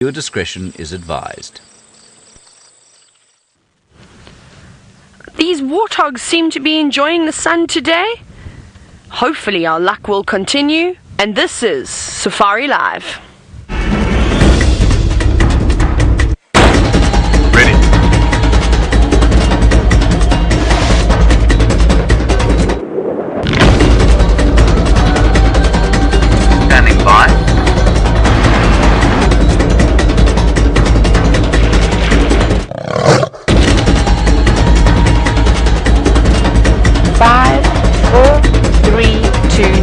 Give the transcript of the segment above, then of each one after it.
Your discretion is advised. These warthogs seem to be enjoying the sun today. Hopefully our luck will continue. And this is Safari Live. Ready. Standing by. Five, four, three, two,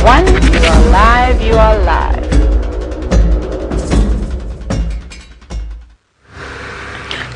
one. You are live. You are live.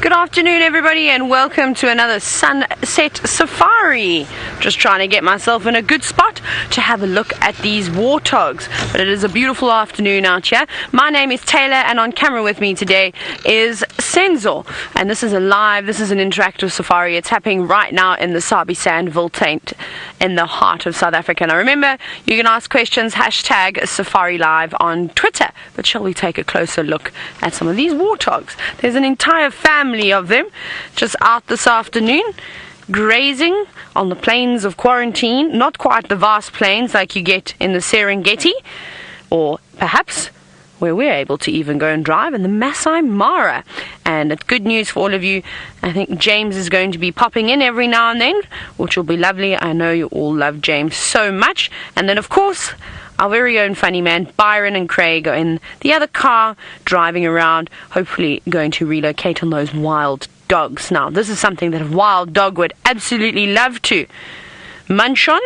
Good afternoon, everybody, and welcome to another Sunset Safari. Just trying to get myself in a good spot to have a look at these warthogs. But it is a beautiful afternoon out here. My name is Taylor, and on camera with me today is Senzo. And this is an interactive safari. It's happening right now in the Sabi Vultures in the heart of South Africa. Now remember, you can ask questions, hashtag Safari Live on Twitter. But shall we take a closer look at some of these warthogs? There's an entire family of them just out this afternoon, grazing on the plains of quarantine. Not quite the vast plains like you get in the Serengeti, or perhaps where we're able to even go and drive in the Masai Mara. And it's good news for all of you. I think James is going to be popping in every now and then, which will be lovely. I know you all love James so much. And then, of course, our very own funny man, Byron and Craig, are in the other car, driving around, hopefully going to relocate on those wild dogs. Now, this is something that a wild dog would absolutely love to munch on.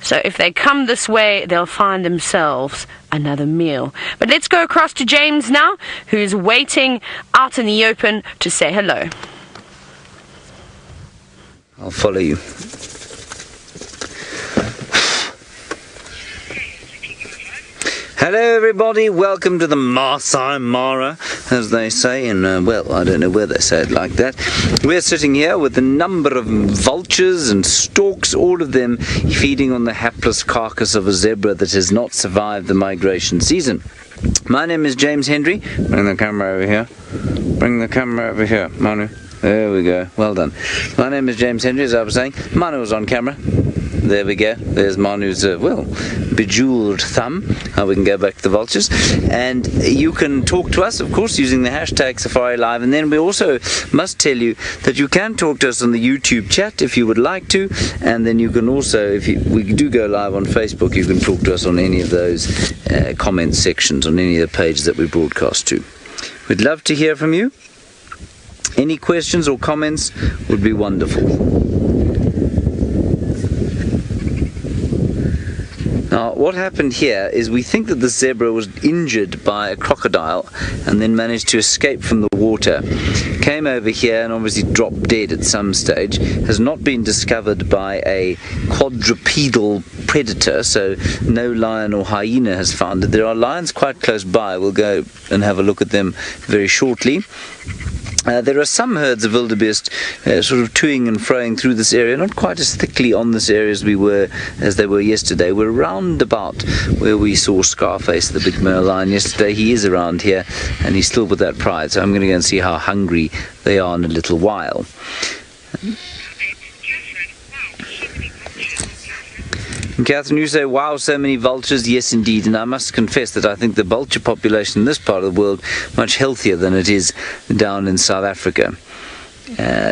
So if they come this way, they'll find themselves another meal. But let's go across to James now, who's waiting out in the open to say hello. I'll follow you. Hello everybody, welcome to the Masai Mara, as they say, and well, I don't know where they say it like that. We're sitting here with a number of vultures and storks, all of them feeding on the hapless carcass of a zebra that has not survived the migration season. My name is James Henry. Bring the camera over here. Bring the camera over here, Manu. There we go, well done. My name is James Henry, as I was saying. Manu was on camera. There we go. There's Manu's, bejeweled thumb. How we can go back to the vultures. And you can talk to us, of course, using the hashtag Safari Live. And then we also must tell you that you can talk to us on the YouTube chat if you would like to. And then you can also, we do go live on Facebook, you can talk to us on any of those comment sections on any of the pages that we broadcast to. We'd love to hear from you. Any questions or comments would be wonderful. Now, what happened here is we think that the zebra was injured by a crocodile and then managed to escape from the water. Came over here and obviously dropped dead at some stage. Has not been discovered by a quadrupedal predator, so no lion or hyena has found it. There are lions quite close by. We'll go and have a look at them very shortly. There are some herds of wildebeest sort of toing and froing through this area, not quite as thickly on this area as they were yesterday. We're round about where we saw Scarface, the big male lion, yesterday. He is around here, and he's still with that pride, so I'm going to go and see how hungry they are in a little while. And Catherine, you say, wow, so many vultures. Yes, indeed. And I must confess that I think the vulture population in this part of the world much healthier than it is down in South Africa.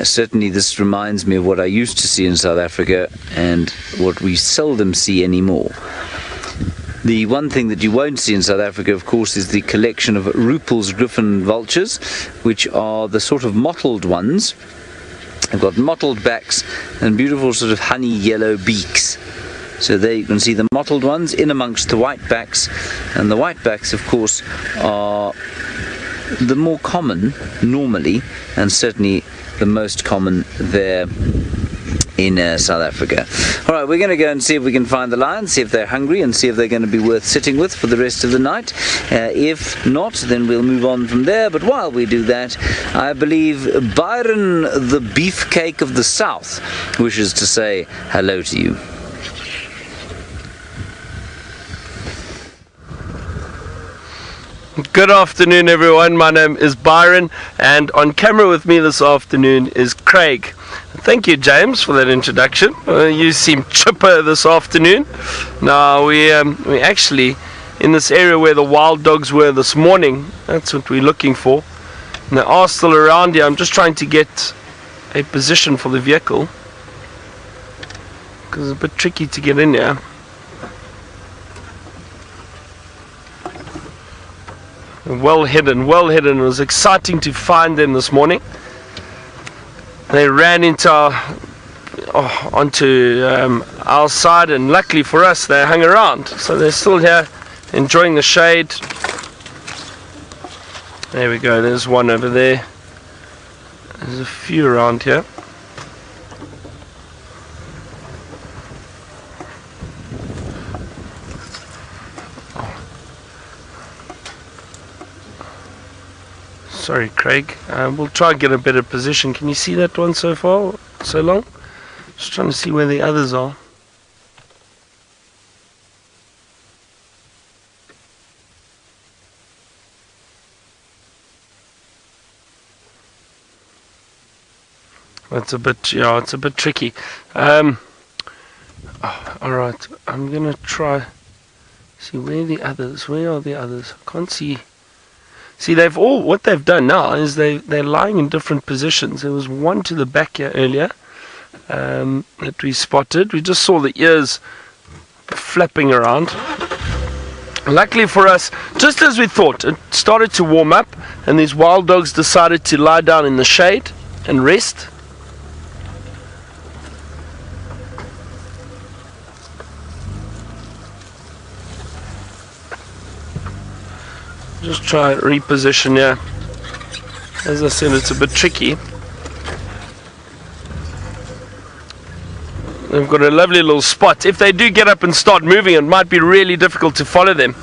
Certainly this reminds me of what I used to see in South Africa and what we seldom see anymore. The one thing that you won't see in South Africa, of course, is the collection of Ruppel's griffon vultures, which are the sort of mottled ones. They've got mottled backs and beautiful sort of honey yellow beaks. So there you can see the mottled ones in amongst the white backs, and the white backs, of course, are the more common normally, and certainly the most common there in South Africa. Alright, we're going to go and see if we can find the lions, see if they're hungry, and see if they're going to be worth sitting with for the rest of the night. If not, then we'll move on from there. But while we do that, I believe Byron, the beefcake of the South, wishes to say hello to you. Good afternoon, everyone. My name is Byron, and on camera with me this afternoon is Craig. Thank you, James, for that introduction. You seem chipper this afternoon. Now, we actually in this area where the wild dogs were this morning. That's what we're looking for. And they are still around here. I'm just trying to get a position for the vehicle because it's a bit tricky to get in here. Well hidden. It was exciting to find them this morning. They ran into onto our side, and luckily for us they hung around, so they're still here enjoying the shade. There we go, there's one over there. There's a few around here. Sorry, Craig. We'll try and get a better position. Can you see that one so far? So long? Just trying to see where the others are. It's a bit tricky. Alright, I'm gonna try see where the others. Where are the others? I can't see. See, what they've done now is they're lying in different positions. There was one to the back here earlier that we spotted. We just saw the ears flapping around. Luckily for us, just as we thought, it started to warm up, and these wild dogs decided to lie down in the shade and rest. Just try and reposition here. As I said, it's a bit tricky. They've got a lovely little spot. If they do get up and start moving, it might be really difficult to follow them.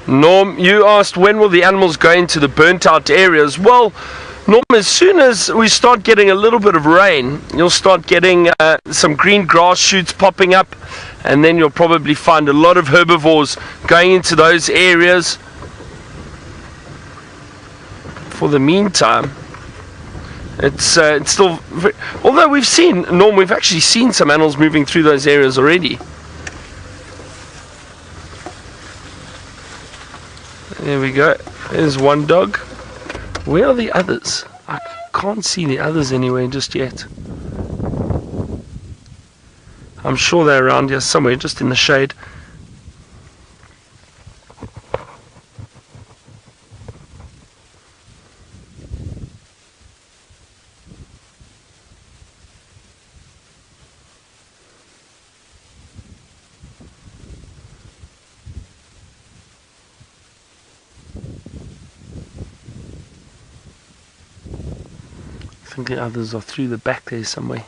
Norm, you asked when will the animals go into the burnt out areas. Well, Norm, as soon as we start getting a little bit of rain, you'll start getting some green grass shoots popping up, and then you'll probably find a lot of herbivores going into those areas. For the meantime, it's still although we've actually seen some animals moving through those areas already. There we go. There's one dog. Where are the others? I can't see the others anywhere just yet. I'm sure they're around here somewhere, just in the shade. I think the others are through the back there somewhere.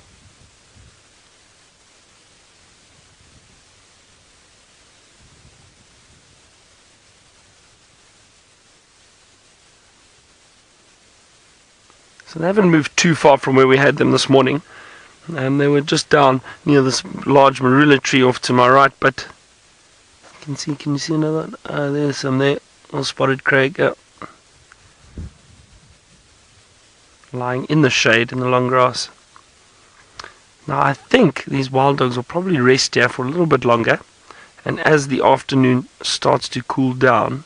So they haven't moved too far from where we had them this morning. They were just down near this large marula tree off to my right, but can you see another one? There's some there. All spotted, Craig. Yeah. Lying in the shade in the long grass. Now I think these wild dogs will probably rest here for a little bit longer, and as the afternoon starts to cool down,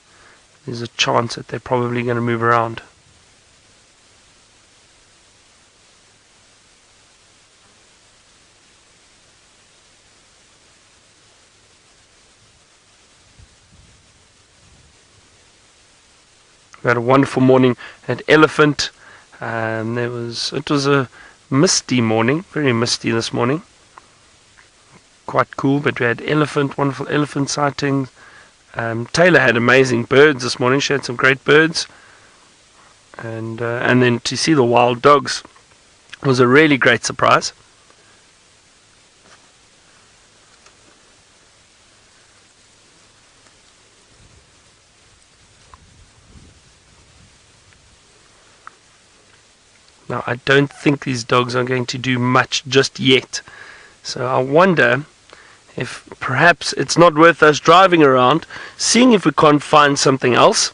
there's a chance that they're probably going to move around. We had a wonderful morning at Elephant. It was a misty morning, very misty this morning. Quite cool, but we had wonderful elephant sightings. Taylor had amazing birds this morning. She had some great birds, and then to see the wild dogs was a really great surprise. Now, I don't think these dogs are going to do much just yet. So I wonder if perhaps it's not worth us driving around, seeing if we can't find something else,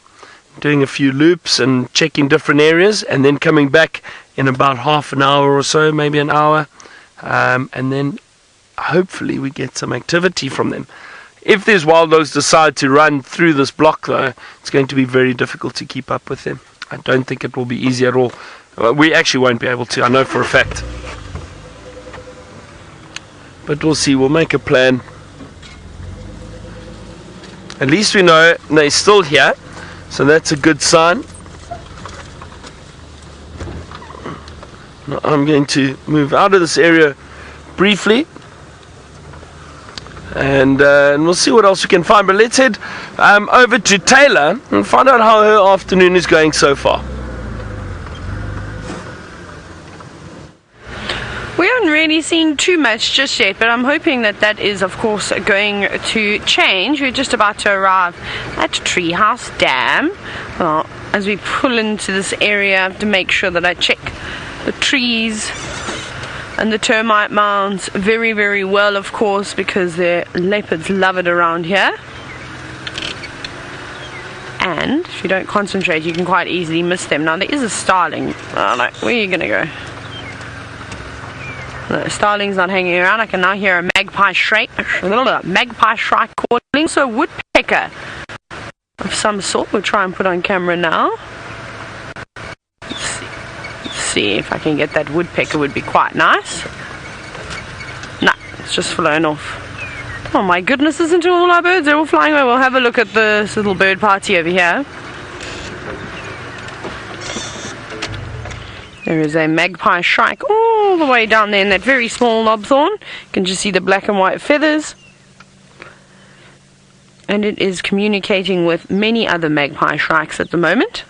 doing a few loops and checking different areas, and then coming back in about half an hour or so, maybe an hour, and then hopefully we get some activity from them. If these wild dogs decide to run through this block, though, it's going to be very difficult to keep up with them. I don't think it will be easy at all. We actually won't be able to, I know for a fact. But we'll see, we'll make a plan. At least we know they're still here, so that's a good sign. Now I'm going to move out of this area briefly, and we'll see what else we can find. But let's head over to Taylor and find out how her afternoon is going so far. We haven't really seen too much just yet, but I'm hoping that that is, of course, going to change. We're just about to arrive at Treehouse Dam. Well, as we pull into this area, I have to make sure that I check the trees and the termite mounds very, very well, of course, because the leopards love it around here. And if you don't concentrate, you can quite easily miss them. Now, there is a starling. Oh, no, where are you going to go? No, starling's not hanging around. I can now hear a magpie shrike calling. So, woodpecker of some sort. We'll try and put on camera now. Let's see if I can get that woodpecker. Would be quite nice. No, it's just flown off. Oh my goodness, isn't it all our birds? They're all flying away. We'll have a look at this little bird party over here. There is a magpie shrike all the way down there in that very small knobthorn. You can just see the black and white feathers. And it is communicating with many other magpie shrikes at the moment.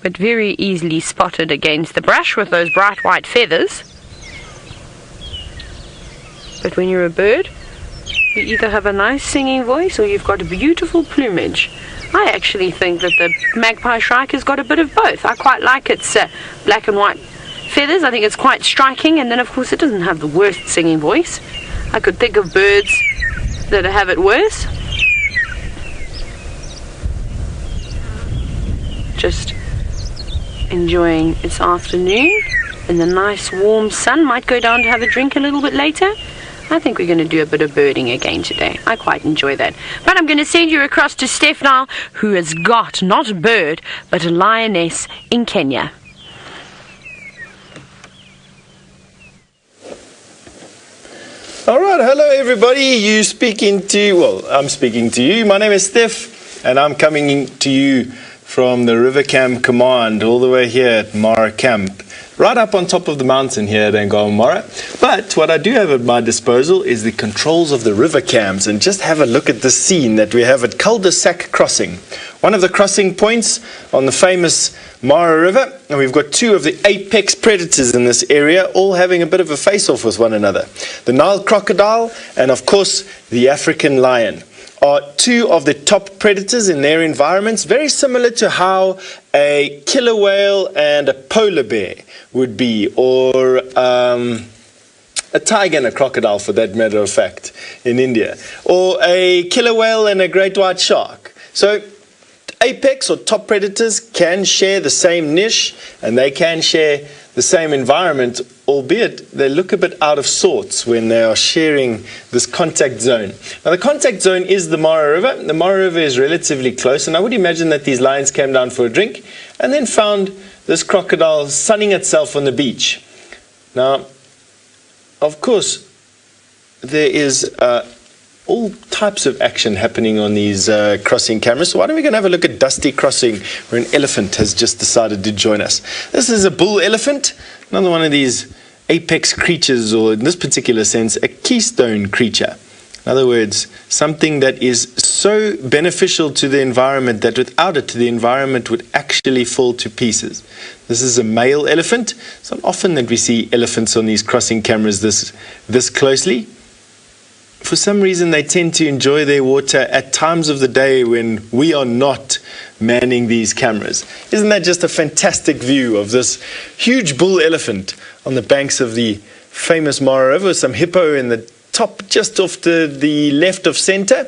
But very easily spotted against the brush with those bright white feathers. But when you're a bird, you either have a nice singing voice or you've got a beautiful plumage. I actually think that the magpie shrike has got a bit of both. I quite like its black and white feathers. I think it's quite striking, and then of course it doesn't have the worst singing voice. I could think of birds that have it worse. Just enjoying its afternoon in the nice warm sun. Might go down to have a drink a little bit later. I think we're going to do a bit of birding again today. I quite enjoy that. But I'm going to send you across to Steph now, who has got, not a bird, but a lioness in Kenya. All right, hello everybody. I'm speaking to you. My name is Steph, and I'm coming to you from the River Cam Command, all the way here at Mara Camp, right up on top of the mountain here at Agama. But what I do have at my disposal is the controls of the river cams, and just have a look at the scene that we have at Cul-de-sac Crossing, one of the crossing points on the famous Mara River, and we've got two of the apex predators in this area, all having a bit of a face-off with one another. The Nile crocodile and of course the African lion are two of the top predators in their environments, very similar to how a killer whale and a polar bear would be, or a tiger and a crocodile, for that matter of fact, in India, or a killer whale and a great white shark. So apex or top predators can share the same niche, and they can share the same environment, albeit they look a bit out of sorts when they are sharing this contact zone. Now, the contact zone is the Mara River. The Mara River is relatively close, and I would imagine that these lions came down for a drink and then found this crocodile sunning itself on the beach. Now, of course, there is all types of action happening on these crossing cameras. So why don't we go and have a look at Dusty Crossing, where an elephant has just decided to join us. This is a bull elephant, another one of these apex creatures, or in this particular sense, a keystone creature. In other words, something that is so beneficial to the environment that without it, the environment would actually fall to pieces. This is a male elephant. It's not often that we see elephants on these crossing cameras this closely. For some reason, they tend to enjoy their water at times of the day when we are not manning these cameras. Isn't that just a fantastic view of this huge bull elephant on the banks of the famous Mara River, some hippo in the top just off to the left of center?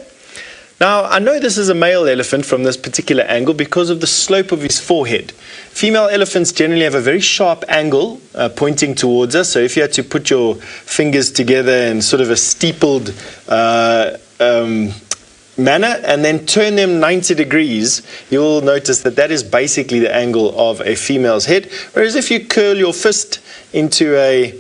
Now, I know this is a male elephant from this particular angle because of the slope of his forehead. Female elephants generally have a very sharp angle pointing towards us. So if you had to put your fingers together in sort of a steepled manner and then turn them 90 degrees, you'll notice that that is basically the angle of a female's head. Whereas if you curl your fist into a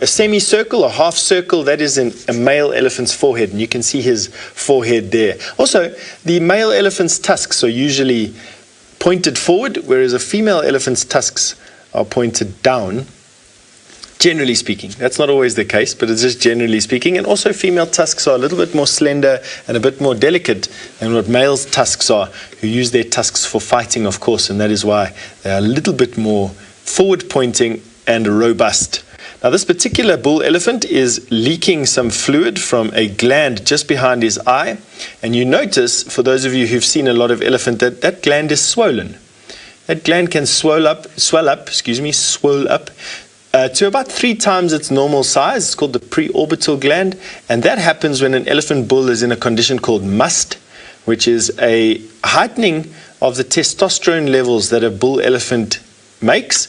semicircle or half circle, that is a male elephant's forehead, and you can see his forehead there. Also, the male elephant's tusks are usually pointed forward, whereas a female elephant's tusks are pointed down. Generally speaking, that's not always the case, but it's just generally speaking. And also, female tusks are a little bit more slender and a bit more delicate than what male's tusks are, who use their tusks for fighting, of course, and that is why they are a little bit more forward pointing and robust. Now, this particular bull elephant is leaking some fluid from a gland just behind his eye. And you notice, for those of you who've seen a lot of elephant, that that gland is swollen. That gland can swell up to about 3 times its normal size. It's called the preorbital gland. And that happens when an elephant bull is in a condition called must, which is a heightening of the testosterone levels that a bull elephant makes,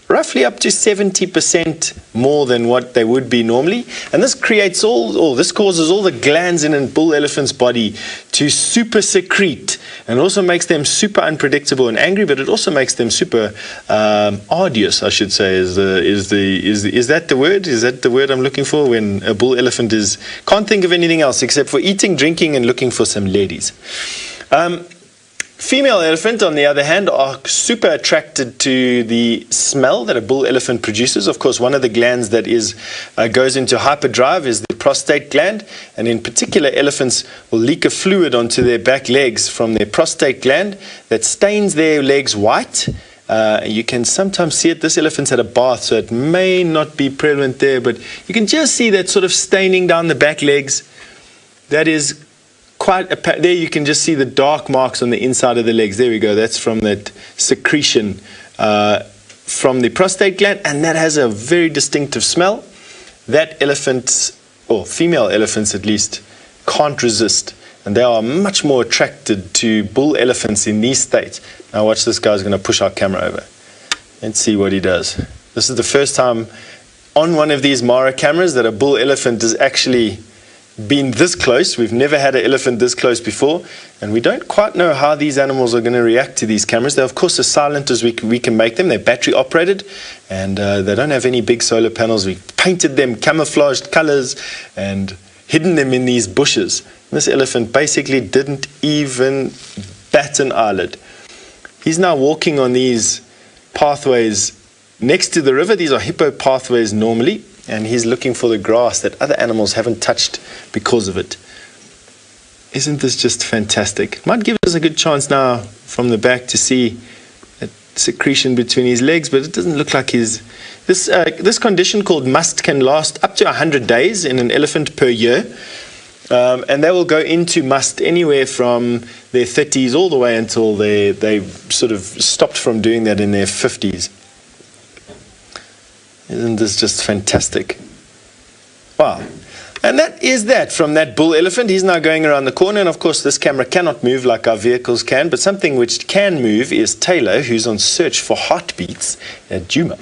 roughly up to 70% more than what they would be normally. And this creates this causes all the glands in a bull elephant's body to super secrete, and also makes them super unpredictable and angry, but it also makes them super arduous, I should say. Is that the word? Is that the word I'm looking for when a bull elephant can't think of anything else except for eating, drinking, and looking for some ladies. Female elephant, on the other hand, are super attracted to the smell that a bull elephant produces. Of course, one of the glands that goes into hyperdrive is the prostate gland, and in particular, elephants will leak a fluid onto their back legs from their prostate gland that stains their legs white. You can sometimes see it. This elephant's had a bath, so it may not be prevalent there, but you can just see that sort of staining down the back legs. That is there you can just see the dark marks on the inside of the legs. There we go. That's from that secretion from the prostate gland, and that has a very distinctive smell. That elephants, or female elephants at least, can't resist, and they are much more attracted to bull elephants in these states. Now watch, this guy's going to push our camera over. Let's see what he does. This is the first time on one of these Mara cameras that a bull elephant has actually been this close. We've never had an elephant this close before, and we don't quite know how these animals are going to react to these cameras. They're of course as silent as we can make them. They're battery operated, and they don't have any big solar panels. We painted them camouflaged colors and hidden them in these bushes. This elephant basically didn't even bat an eyelid. He's now walking on these pathways next to the river. These are hippo pathways normally, and he's looking for the grass that other animals haven't touched because of it. Isn't this just fantastic? Might give us a good chance now from the back to see that secretion between his legs, but it doesn't look like this condition called must can last up to 100 days in an elephant per year. And they will go into must anywhere from their 30s all the way until they sort of stopped from doing that in their 50s. Isn't this just fantastic? Wow. And that is that from that bull elephant. He's now going around the corner, and of course this camera cannot move like our vehicles can, but something which can move is Taylor, who's on search for heartbeats at Juma.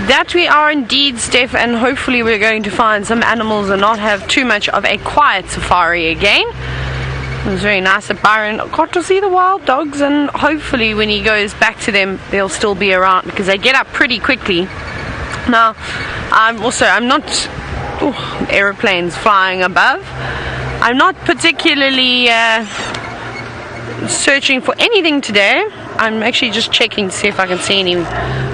That we are indeed, Steph, and hopefully we're going to find some animals and not have too much of a quiet safari again. It was very nice that Byron got to see the wild dogs, and hopefully when he goes back to them they'll still be around, because they get up pretty quickly. Now I'm not aeroplanes flying above. I'm not particularly searching for anything today. I'm actually just checking to see if I can see any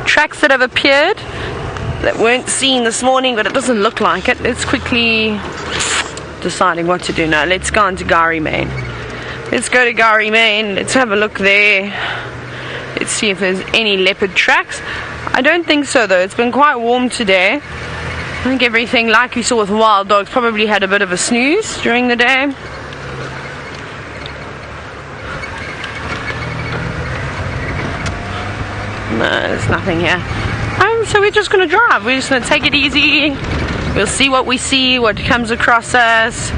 tracks that have appeared that weren't seen this morning, but it doesn't look like it. Let's quickly deciding what to do now. Let's go on to Gari Main. Let's go to Gari Main. Let's have a look there. Let's see if there's any leopard tracks. I don't think so though. It's been quite warm today. think everything, like we saw with wild dogs, probably had a bit of a snooze during the day. No, there's nothing here. So we're just going to drive. We're just going to take it easy. We'll see what we see, what comes across us.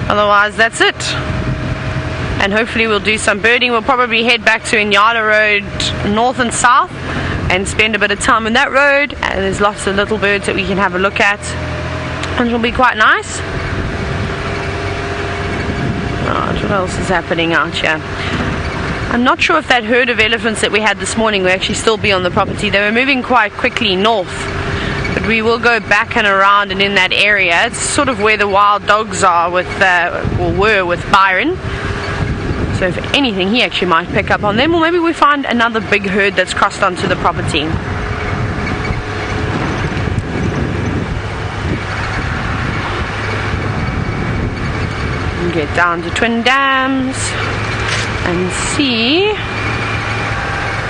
Otherwise, that's it. And hopefully we'll do some birding. We'll probably head back to Inyala Road, north and south, and spend a bit of time on that road. And there's lots of little birds that we can have a look at, and it'll be quite nice. Right, what else is happening out here? I'm not sure if that herd of elephants that we had this morning will actually still be on the property. They were moving quite quickly north, but we will go back and around and in that area. It's sort of where the wild dogs are with, or were with Byron. So if anything, he actually might pick up on them, or maybe we find another big herd that's crossed onto the property. Get down to Twin Dams and see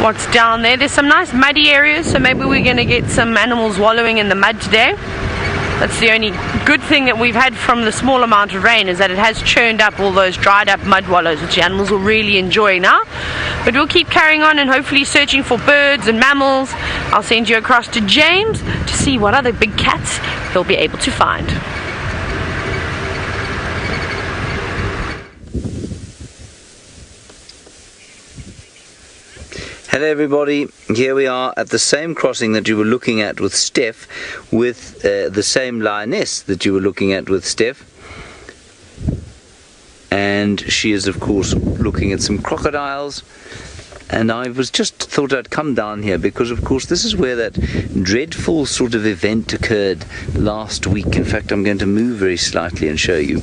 what's down there. There's some nice muddy areas, so maybe we're going to get some animals wallowing in the mud today. That's the only good thing that we've had from the small amount of rain, is that it has churned up all those dried up mud wallows, which the animals will really enjoy now. But we'll keep carrying on and hopefully searching for birds and mammals. I'll send you across to James to see what other big cats he'll be able to find. Hello everybody, here we are at the same crossing that you were looking at with Steph, with the same lioness that you were looking at with Steph. And she is of course looking at some crocodiles. And I was just thought I'd come down here because of course this is where that dreadful sort of event occurred last week. In fact, I'm going to move very slightly and show you.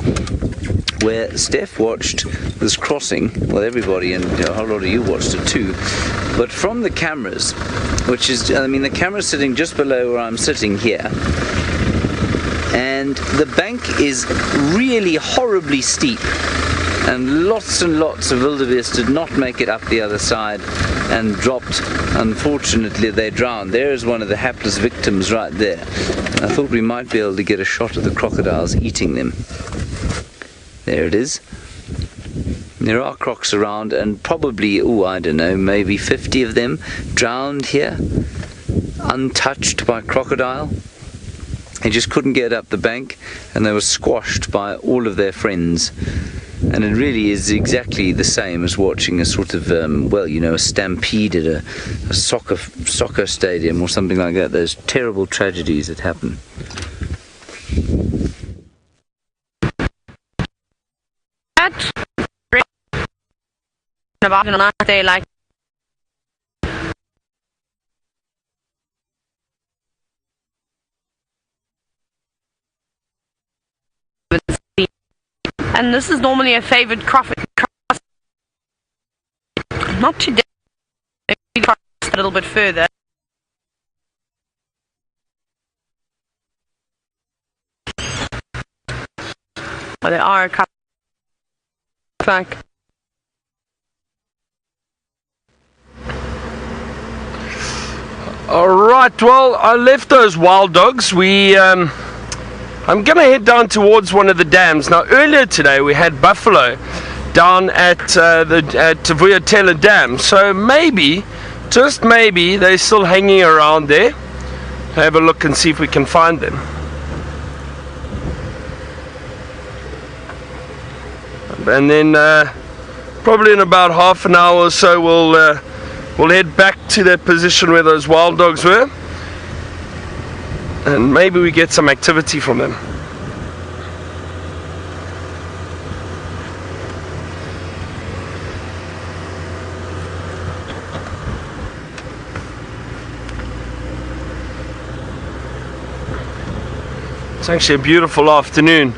Where Steph watched this crossing, well everybody, and a whole lot of you watched it too, but from the cameras, which is, I mean the camera's sitting just below where I'm sitting here, and the bank is really horribly steep, and lots of wildebeest did not make it up the other side and dropped. Unfortunately they drowned. There is one of the hapless victims right there. I thought we might be able to get a shot of the crocodiles eating them. There it is. There are crocs around, and probably, I don't know, maybe 50 of them drowned here, untouched by crocodile. They just couldn't get up the bank, and they were squashed by all of their friends. And it really is exactly the same as watching a sort of, well, you know, a stampede at a soccer stadium or something like that. Those terrible tragedies that happen. About on a day like and this is normally a favored cross, not today, maybe a little bit further. Well, there are a couple like Alright, well, I left those wild dogs. I'm going to head down towards one of the dams. Now, earlier today we had buffalo down at Vuyatela Dam. So maybe, just maybe, they're still hanging around there. Have a look and see if we can find them. And then probably in about half an hour or so we'll head back to that position where those wild dogs were, and maybe we get some activity from them. It's actually a beautiful afternoon.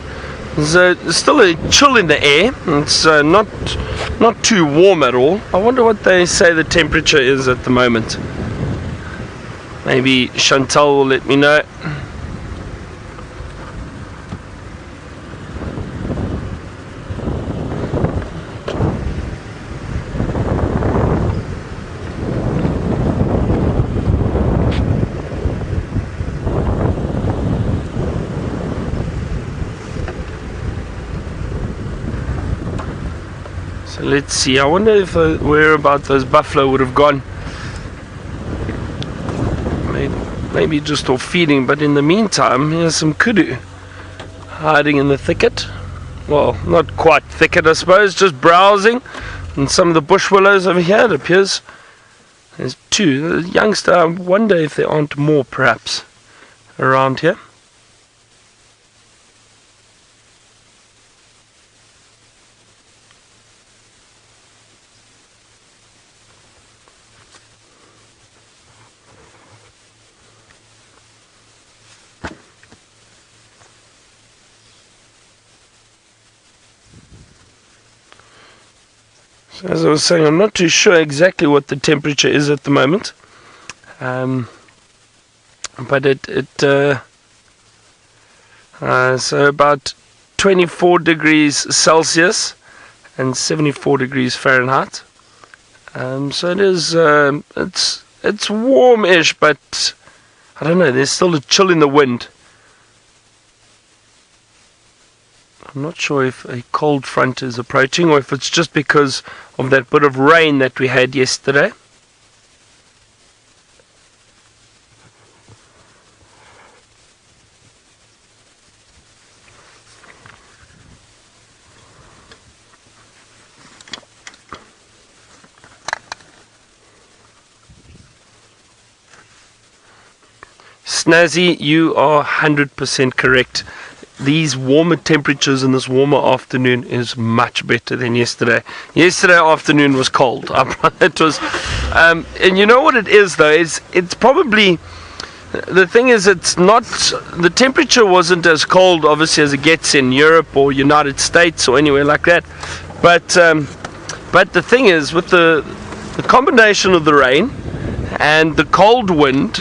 There's still a chill in the air. It's not too warm at all. I wonder what they say the temperature is at the moment. Maybe Chantal will let me know. So let's see. I wonder if whereabout those buffalo would have gone. Maybe just off feeding, but in the meantime, here's some kudu hiding in the thicket. Well, not quite thicket, I suppose, just browsing. And some of the bush willows over here, it appears there's two. The youngster, I wonder if there aren't more, perhaps, around here. As I was saying, I'm not too sure exactly what the temperature is at the moment, but so about 24 degrees Celsius and 74 degrees Fahrenheit. So it is, it's warm-ish, but I don't know. There's still a chill in the wind. I'm not sure if a cold front is approaching or if it's just because of that bit of rain that we had yesterday. Snazzy, you are 100% correct. These warmer temperatures in this warmer afternoon is much better than yesterday. Yesterday afternoon was cold. It was, and you know what it is though? It's probably, the thing is, it's not, the temperature wasn't as cold obviously as it gets in Europe or United States or anywhere like that. But the thing is, with the combination of the rain and the cold wind,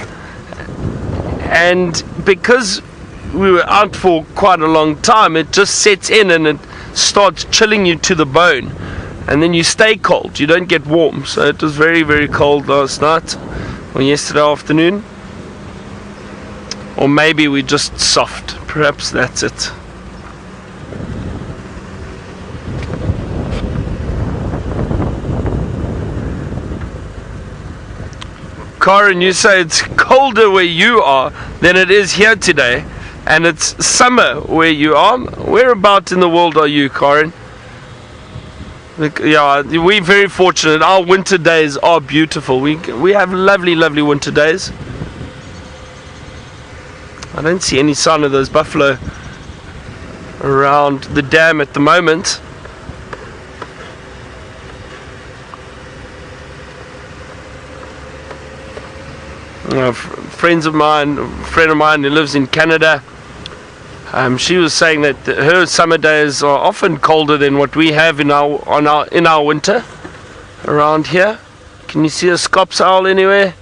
and because we were out for quite a long time, it just sets in and it starts chilling you to the bone, and then you stay cold, you don't get warm. So it was very, very cold last night or yesterday afternoon, or maybe we're just soft, perhaps that's it. Karen, you say it's colder where you are than it is here today, and it's summer where you are. Whereabout in the world are you, Karen? Yeah, we're very fortunate. Our winter days are beautiful. We have lovely, lovely winter days. I don't see any sign of those buffalo around the dam at the moment. A friend of mine who lives in Canada, she was saying that her summer days are often colder than what we have in our winter around here. Can you see a scops owl anywhere?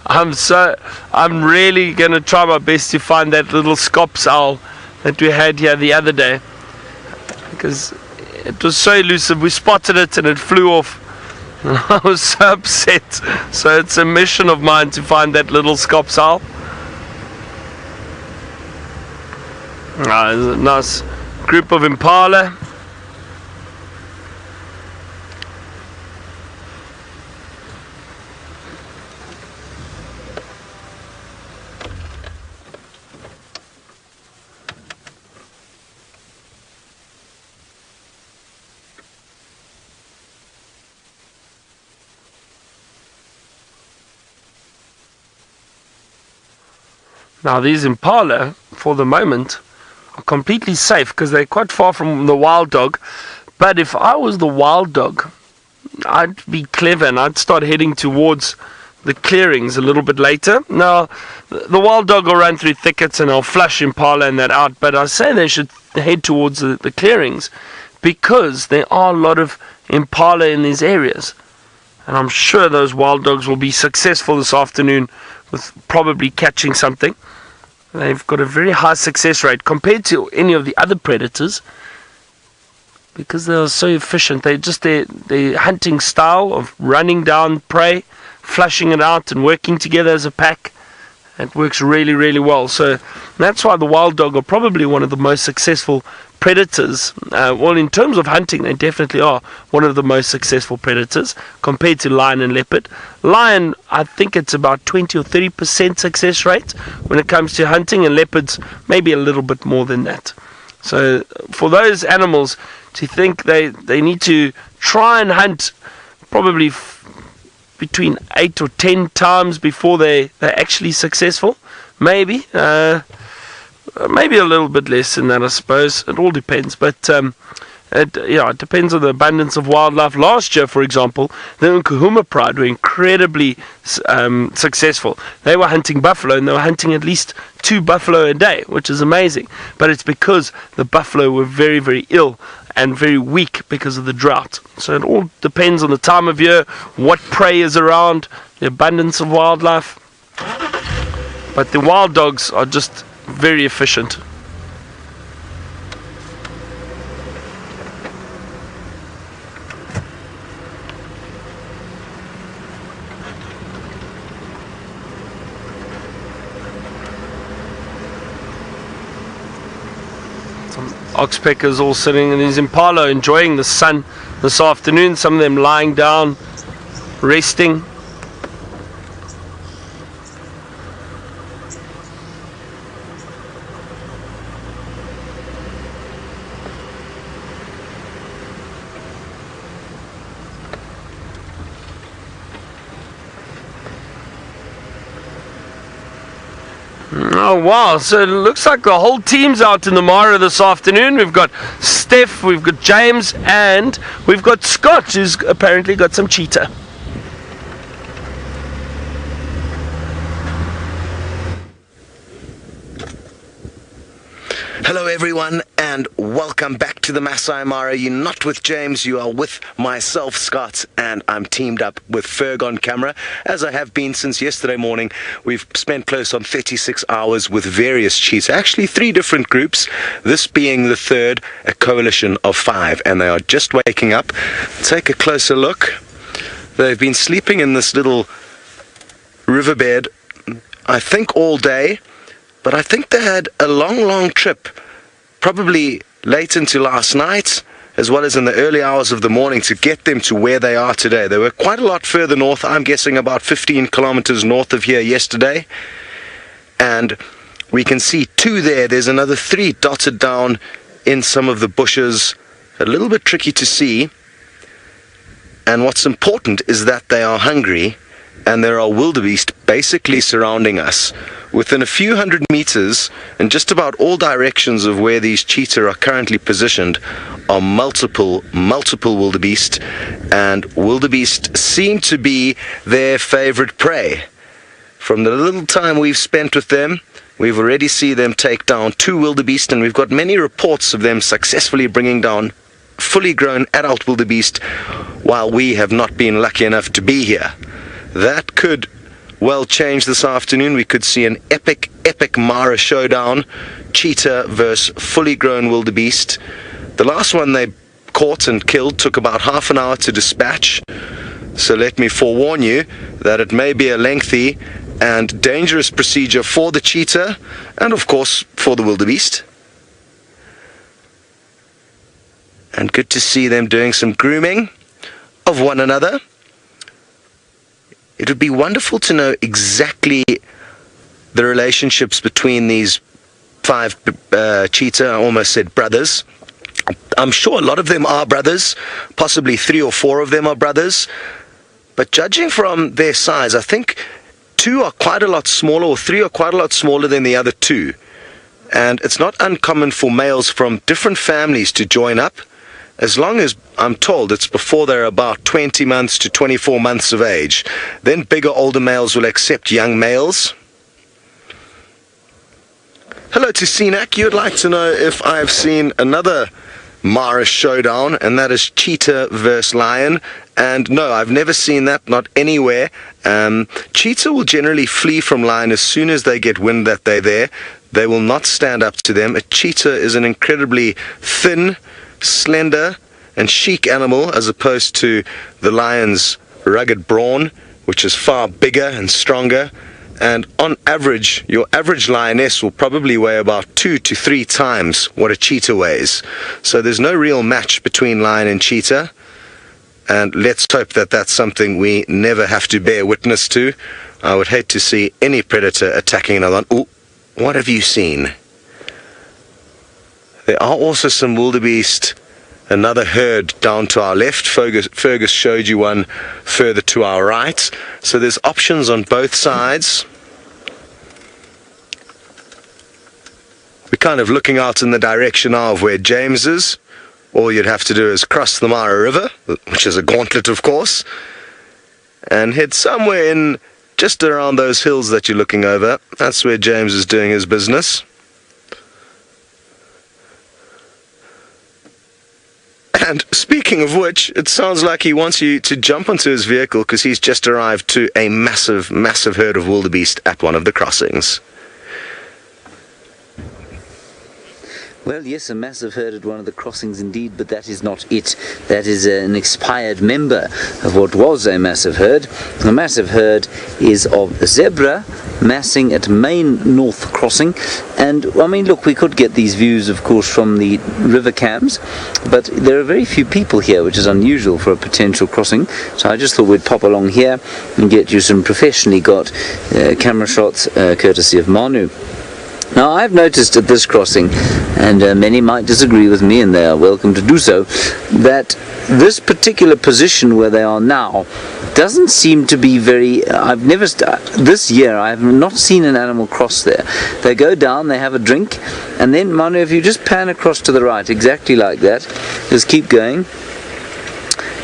I'm really gonna try my best to find that little scops owl that we had here the other day, because it was so elusive. We spotted it and it flew off. I was so upset. So it's a mission of mine to find that little scops owl. There's a nice group of Impala. Now these Impala, for the moment, are completely safe because they're quite far from the wild dog. But if I was the wild dog, I'd be clever and I'd start heading towards the clearings a little bit later. Now, the wild dog will run through thickets and I'll flush Impala and that out. But I say they should head towards the clearings, because there are a lot of Impala in these areas. And I'm sure those wild dogs will be successful this afternoon with probably catching something. They've got a very high success rate compared to any of the other predators, because they are so efficient. They just their hunting style of running down prey, flushing it out and working together as a pack, It works really, really well. So that's why the wild dog are probably one of the most successful predators. Well, in terms of hunting, they definitely are one of the most successful predators compared to lion and leopard. Lion, I think it's about 20 or 30% success rate when it comes to hunting, and leopards maybe a little bit more than that. So for those animals to think they need to try and hunt probably between 8 or 10 times before they're actually successful, maybe a little bit less than that, I suppose. It all depends, but it depends on the abundance of wildlife. Last year, for example, the Nkuhuma Pride were incredibly successful. They were hunting buffalo, and they were hunting at least 2 buffalo a day, which is amazing. But it's because the buffalo were very, very ill and very weak because of the drought. So it all depends on the time of year, what prey is around, the abundance of wildlife. But the wild dogs are just very efficient. Oxpeckers all sitting in his Impala enjoying the sun this afternoon, some of them lying down resting. Oh wow, so it looks like the whole team's out in the Mara this afternoon. We've got Steph, we've got James, and we've got Scott, who's apparently got some cheetah. Hello everyone, and welcome back to the Masai Mara. You're not with James, you are with myself, Scott, and I'm teamed up with Ferg on camera, as I have been since yesterday morning. We've spent close on 36 hours with various cheetahs, actually 3 different groups, this being the third, a coalition of 5, and they are just waking up. Take a closer look. They've been sleeping in this little riverbed, I think all day. But I think they had a long trip, probably late into last night, as well as in the early hours of the morning, to get them to where they are today. They were quite a lot further north, I'm guessing about 15 kilometers north of here yesterday. And we can see 2 there. There's another 3 dotted down in some of the bushes. A little bit tricky to see. And what's important is that they are hungry, and there are wildebeest basically surrounding us. Within a few hundred meters, in just about all directions of where these cheetah are currently positioned, are multiple wildebeest, and wildebeest seem to be their favorite prey. From the little time we've spent with them, we've already seen them take down 2 wildebeest, and we've got many reports of them successfully bringing down fully grown adult wildebeest, while we have not been lucky enough to be here. That could well change this afternoon. We could see an epic Mara showdown, cheetah versus fully grown wildebeest. The last one they caught and killed took about half an hour to dispatch, so let me forewarn you that it may be a lengthy and dangerous procedure for the cheetah, and of course for the wildebeest. And good to see them doing some grooming of one another. It would be wonderful to know exactly the relationships between these 5 cheetah, I almost said brothers. I'm sure a lot of them are brothers, possibly 3 or 4 of them are brothers. But judging from their size, I think 2 are quite a lot smaller, or 3 are quite a lot smaller than the other 2. And it's not uncommon for males from different families to join up, as long as, I'm told, it's before they're about 20 months to 24 months of age. Then bigger, older males will accept young males. Hello to Sinak. You'd like to know if I've seen another Mara showdown, and that is cheetah versus lion. And no, I've never seen that, not anywhere. Cheetah will generally flee from lion as soon as they get wind that they're there. They will not stand up to them. A cheetah is an incredibly thin, slender and chic animal, as opposed to the lion's rugged brawn, which is far bigger and stronger. And on average, your average lioness will probably weigh about 2 to 3 times what a cheetah weighs. So there's no real match between lion and cheetah. And let's hope that that's something we never have to bear witness to. I would hate to see any predator attacking another one. Ooh, what have you seen? There are also some wildebeest, another herd down to our left. Fergus showed you one further to our right. So there's options on both sides. We're kind of looking out in the direction now of where James is. All you'd have to do is cross the Mara River, which is a gauntlet of course, and head somewhere in just around those hills that you're looking over. That's where James is doing his business. And speaking of which, it sounds like he wants you to jump onto his vehicle because he's just arrived to a massive, massive herd of wildebeest at one of the crossings. Well, yes, a massive herd at one of the crossings indeed, but that is not it. That is an expired member of what was a massive herd. The massive herd is of zebra massing at Main North Crossing. And, I mean, look, we could get these views, of course, from the river cams, but there are very few people here, which is unusual for a potential crossing. So I just thought we'd pop along here and get you some professionally got camera shots, courtesy of Manu. Now, I've noticed at this crossing, and many might disagree with me, and they are welcome to do so, that this particular position where they are now doesn't seem to be very... this year, I have not seen an animal cross there. They go down, they have a drink, and then, Manu, if you just pan across to the right, exactly like that, just keep going.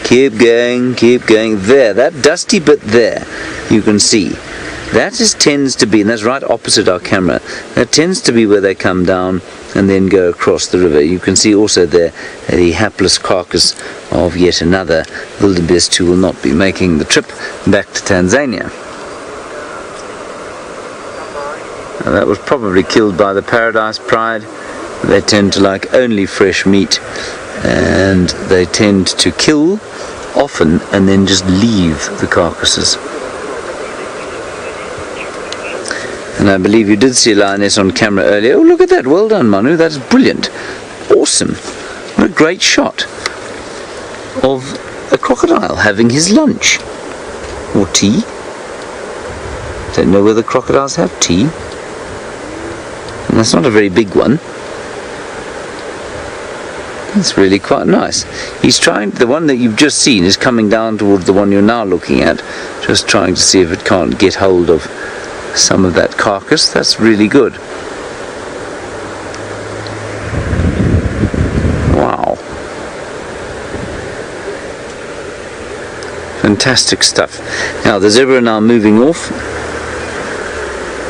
Keep going, there, that dusty bit there, you can see. That tends to be, and that's right opposite our camera, that tends to be where they come down and then go across the river. You can see also there the hapless carcass of yet another wildebeest who will not be making the trip back to Tanzania. Now, that was probably killed by the Paradise Pride. They tend to like only fresh meat, and they tend to kill often and then just leave the carcasses. And I believe you did see a lioness on camera earlier. Oh, look at that. Well done, Manu. That's brilliant. Awesome. What a great shot of a crocodile having his lunch. Or tea. Don't know whether crocodiles have tea. And that's not a very big one. That's really quite nice. He's trying, the one that you've just seen is coming down towards the one you're now looking at. Just trying to see if it can't get hold of some of that carcass. That's really good. Wow. Fantastic stuff. Now the zebra are now moving off,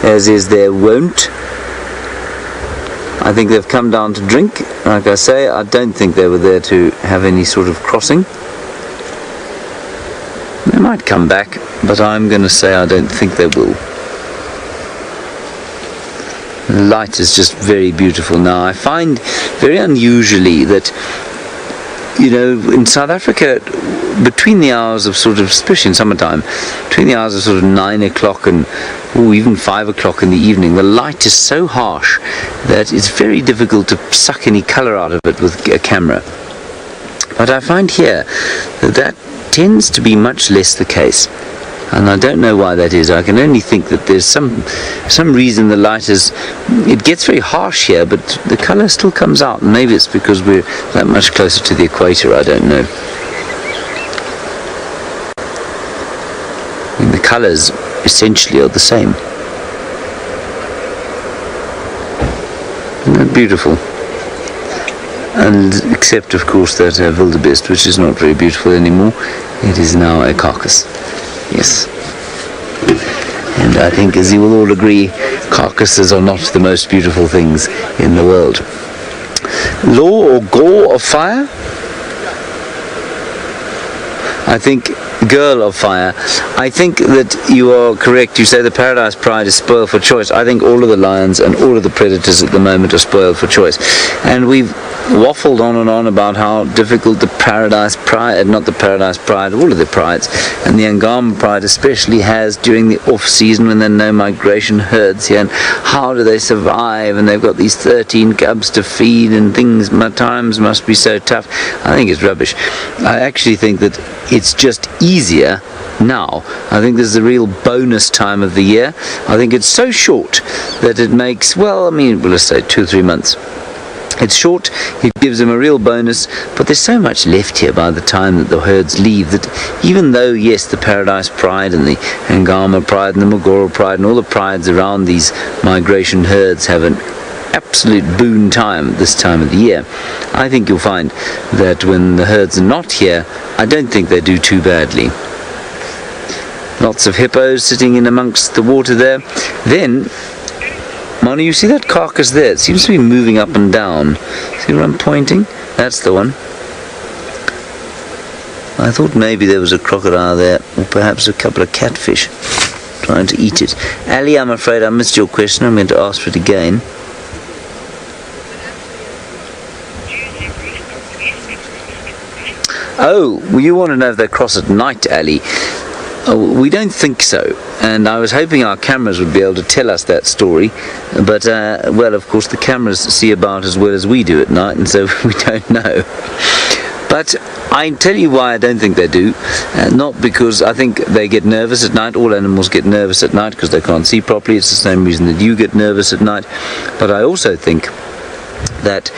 as is their wont. I think they've come down to drink. Like I say, I don't think they were there to have any sort of crossing. They might come back, but I'm going to say I don't think they will. The light is just very beautiful now. I find very unusually that, you know, in South Africa, between the hours of sort of, especially in summertime, between the hours of sort of 9 o'clock and even 5 o'clock in the evening, the light is so harsh that it's very difficult to suck any colour out of it with a camera. But I find here that tends to be much less the case. And I don't know why that is. I can only think that there's some reason the light is... It gets very harsh here, but the colour still comes out. And maybe it's because we're that much closer to the equator, I don't know. And the colours essentially are the same. Isn't that beautiful? And except, of course, that wildebeest, which is not very beautiful anymore. It is now a carcass. Yes. And I think, as you will all agree, carcasses are not the most beautiful things in the world. Law or gore of fire? I think girl of fire. I think that you are correct. You say the Paradise Pride is spoiled for choice. I think all of the lions and all of the predators at the moment are spoiled for choice. And we've waffled on and on about how difficult the Paradise Pride, not the Paradise Pride, all of the prides, and the Agama Pride especially has during the off-season when there are no migration herds here, and how do they survive, and they've got these 13 cubs to feed, and things, times must be so tough. I think it's rubbish. I actually think that it's just easier now. I think this is a real bonus time of the year. I think it's so short that it makes, well, I mean, let's say 2 or 3 months. It's short, it gives them a real bonus, but there's so much left here by the time that the herds leave that even though, yes, the Paradise Pride and the Agama Pride and the Magoro Pride and all the prides around these migration herds have an absolute boon time this time of the year, I think you'll find that when the herds are not here, I don't think they do too badly. Lots of hippos sitting in amongst the water there. Then, Manu, you see that carcass there? It seems to be moving up and down. See where I'm pointing? That's the one. I thought maybe there was a crocodile there, or perhaps a couple of catfish trying to eat it. Ellie, I'm afraid I missed your question. I'm going to ask for it again. Oh, well, you want to know if they cross at night, Ellie? Oh, we don't think so, and I was hoping our cameras would be able to tell us that story, but well, of course the cameras see about as well as we do at night, and so we don't know. But I tell you why I don't think they do. Not because I think they get nervous at night. All animals get nervous at night because they can't see properly. It's the same reason that you get nervous at night. But I also think that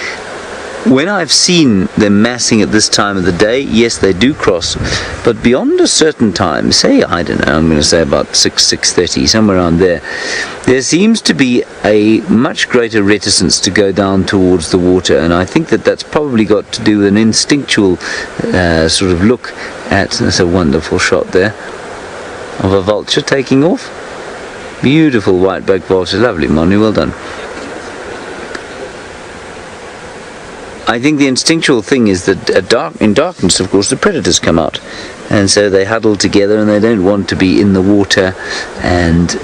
when I've seen them massing at this time of the day, yes, they do cross, but beyond a certain time, say, I don't know, I'm going to say about 6:30, somewhere around there, there seems to be a much greater reticence to go down towards the water, and I think that that's probably got to do with an instinctual sort of look at, that's a wonderful shot there, of a vulture taking off. Beautiful white-backed vulture, lovely, Manu, well done. I think the instinctual thing is that in darkness, of course, the predators come out, and so they huddle together and they don't want to be in the water, and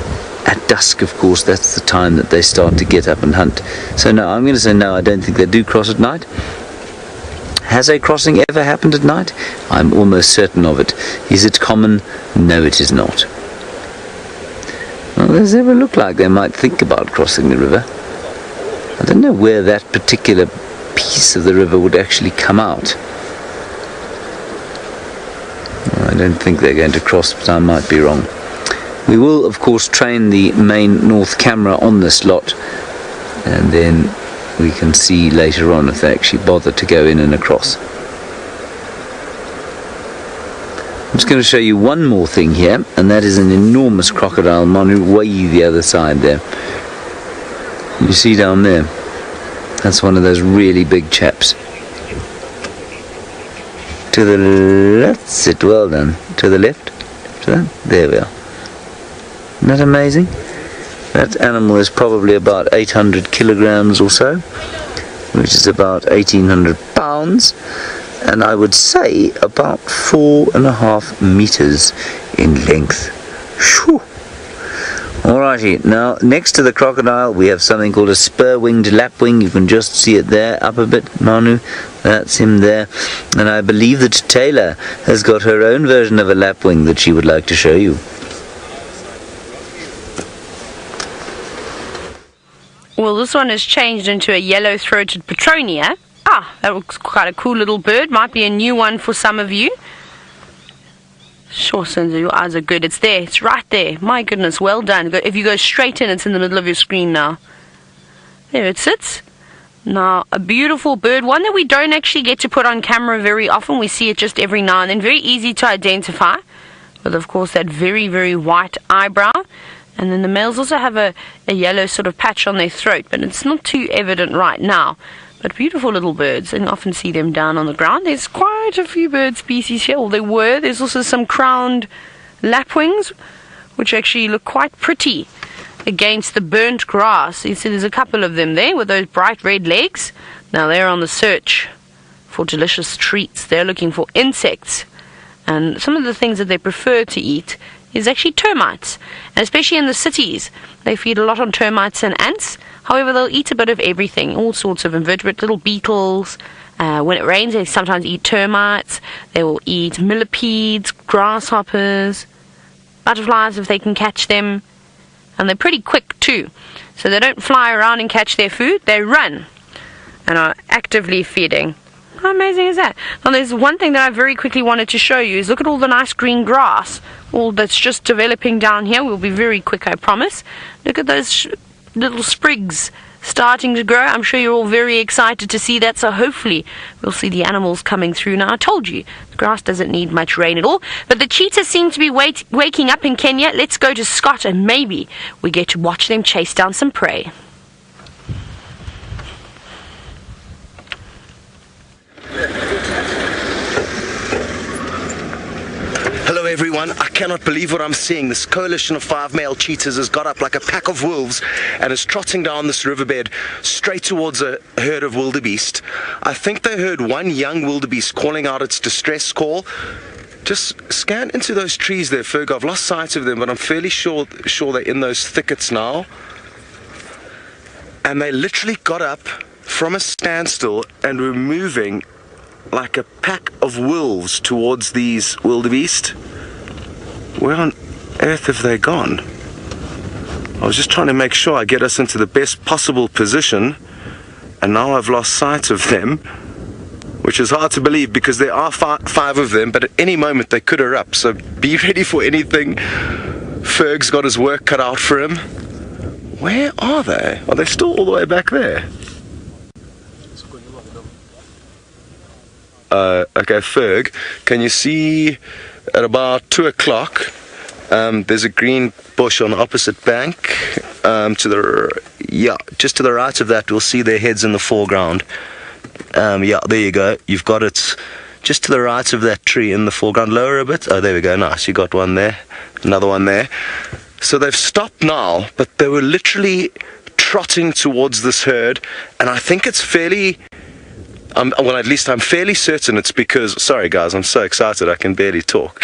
at dusk, of course, that's the time that they start to get up and hunt. So no, I'm going to say no, I don't think they do cross at night. Has a crossing ever happened at night? I'm almost certain of it. Is it common? No, it is not. Well, does it ever look like they might think about crossing the river? I don't know where that particular piece of the river would actually come out. I don't think they're going to cross, but I might be wrong. We will, of course, train the main north camera on this lot, and then we can see later on if they actually bother to go in and across. I'm just going to show you one more thing here, and that is an enormous crocodile, Manu, way the other side there. You see down there? That's one of those really big chaps. To the left, sit well done. To the left, there we are. Isn't that amazing? That animal is probably about 800 kilograms or so, which is about 1,800 pounds, and I would say about 4.5 meters in length. Shoo. Alrighty, now next to the crocodile we have something called a spur-winged lapwing. You can just see it there, up a bit, Manu. That's him there. And I believe that Taylor has got her own version of a lapwing that she would like to show you. Well, this one has changed into a yellow-throated Petronia. Ah, that looks quite a cool little bird. Might be a new one for some of you. Sure, Senzo, your eyes are good. It's there. It's right there. My goodness, well done. If you go straight in, it's in the middle of your screen now. There it sits. Now, a beautiful bird. One that we don't actually get to put on camera very often. We see it just every now and then. Very easy to identify. With, of course, that very, very white eyebrow. And then the males also have a yellow sort of patch on their throat. But it's not too evident right now. But beautiful little birds, and you often see them down on the ground. There's quite a few bird species here, or there were. There's also some crowned lapwings, which actually look quite pretty against the burnt grass. You see there's a couple of them there with those bright red legs. Now they're on the search for delicious treats. They're looking for insects. And some of the things that they prefer to eat is actually termites. And especially in the cities, they feed a lot on termites and ants. However, they'll eat a bit of everything, all sorts of invertebrate little beetles. When it rains, they sometimes eat termites. They will eat millipedes, grasshoppers, butterflies if they can catch them. And they're pretty quick too. So they don't fly around and catch their food, they run and are actively feeding. How amazing is that? Now there's one thing that I very quickly wanted to show you is look at all the nice green grass, all that's just developing down here. We'll be very quick, I promise. Look at those little sprigs starting to grow. I'm sure you're all very excited to see that, so hopefully we'll see the animals coming through. Now I told you, the grass doesn't need much rain at all, but the cheetahs seem to be waking up in Kenya. Let's go to Scott and maybe we get to watch them chase down some prey. Hello everyone, I cannot believe what I'm seeing. This coalition of 5 male cheetahs has got up like a pack of wolves and is trotting down this riverbed straight towards a herd of wildebeest. I think they heard one young wildebeest calling out its distress call. Just scan into those trees there, Ferg. I've lost sight of them, but I'm fairly sure they're in those thickets now. And they literally got up from a standstill and were moving like a pack of wolves towards these wildebeest. Where on earth have they gone? I was just trying to make sure I get us into the best possible position, and now I've lost sight of them, which is hard to believe because there are 5 of them, but at any moment they could erupt, so be ready for anything. Ferg's got his work cut out for him. Where are they? Are they still all the way back there? Okay, Ferg, can you see at about 2 o'clock there's a green bush on the opposite bank just to the right of that we'll see their heads in the foreground. Yeah, there you go, you've got it just to the right of that tree in the foreground. Lower a bit. Oh, there we go, nice, you got one there, another one there. So they've stopped now, but they were literally trotting towards this herd, and I think it's fairly well, at least I'm fairly certain it's because, sorry guys, I'm so excited I can barely talk.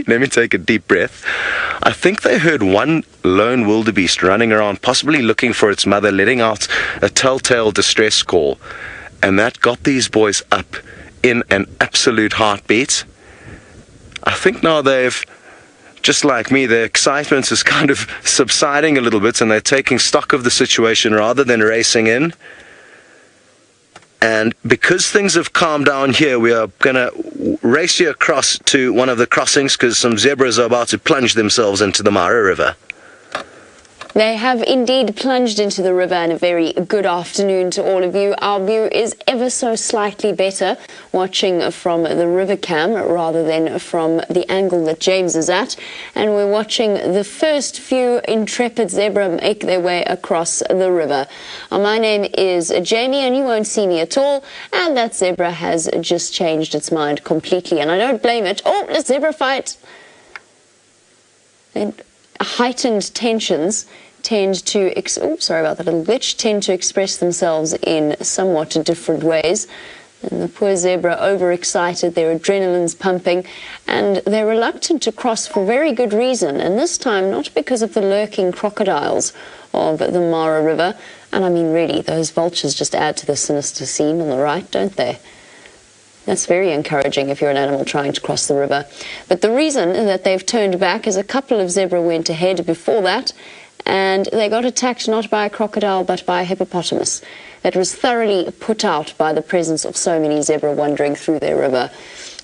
Let me take a deep breath. I think they heard one lone wildebeest running around, possibly looking for its mother, letting out a telltale distress call. And that got these boys up in an absolute heartbeat. I think now they've, just like me, their excitement is kind of subsiding a little bit and they're taking stock of the situation rather than racing in. And because things have calmed down here, we are going to race you across to one of the crossings because some zebras are about to plunge themselves into the Mara River. They have indeed plunged into the river, and a very good afternoon to all of you. Our view is ever so slightly better watching from the river cam rather than from the angle that James is at. And we're watching the first few intrepid zebra make their way across the river. My name is Jamie, and you won't see me at all. And that zebra has just changed its mind completely, and I don't blame it. Oh, the zebra fight! And heightened tensions tend to, sorry about that little glitch, tend to express themselves in somewhat different ways. And the poor zebra overexcited, their adrenaline's pumping, and they're reluctant to cross for very good reason. And this time, not because of the lurking crocodiles of the Mara River. And I mean, really, those vultures just add to the sinister scene on the right, don't they? That's very encouraging if you're an animal trying to cross the river. But the reason that they've turned back is a couple of zebra went ahead before that, and they got attacked not by a crocodile but by a hippopotamus that was thoroughly put out by the presence of so many zebra wandering through their river.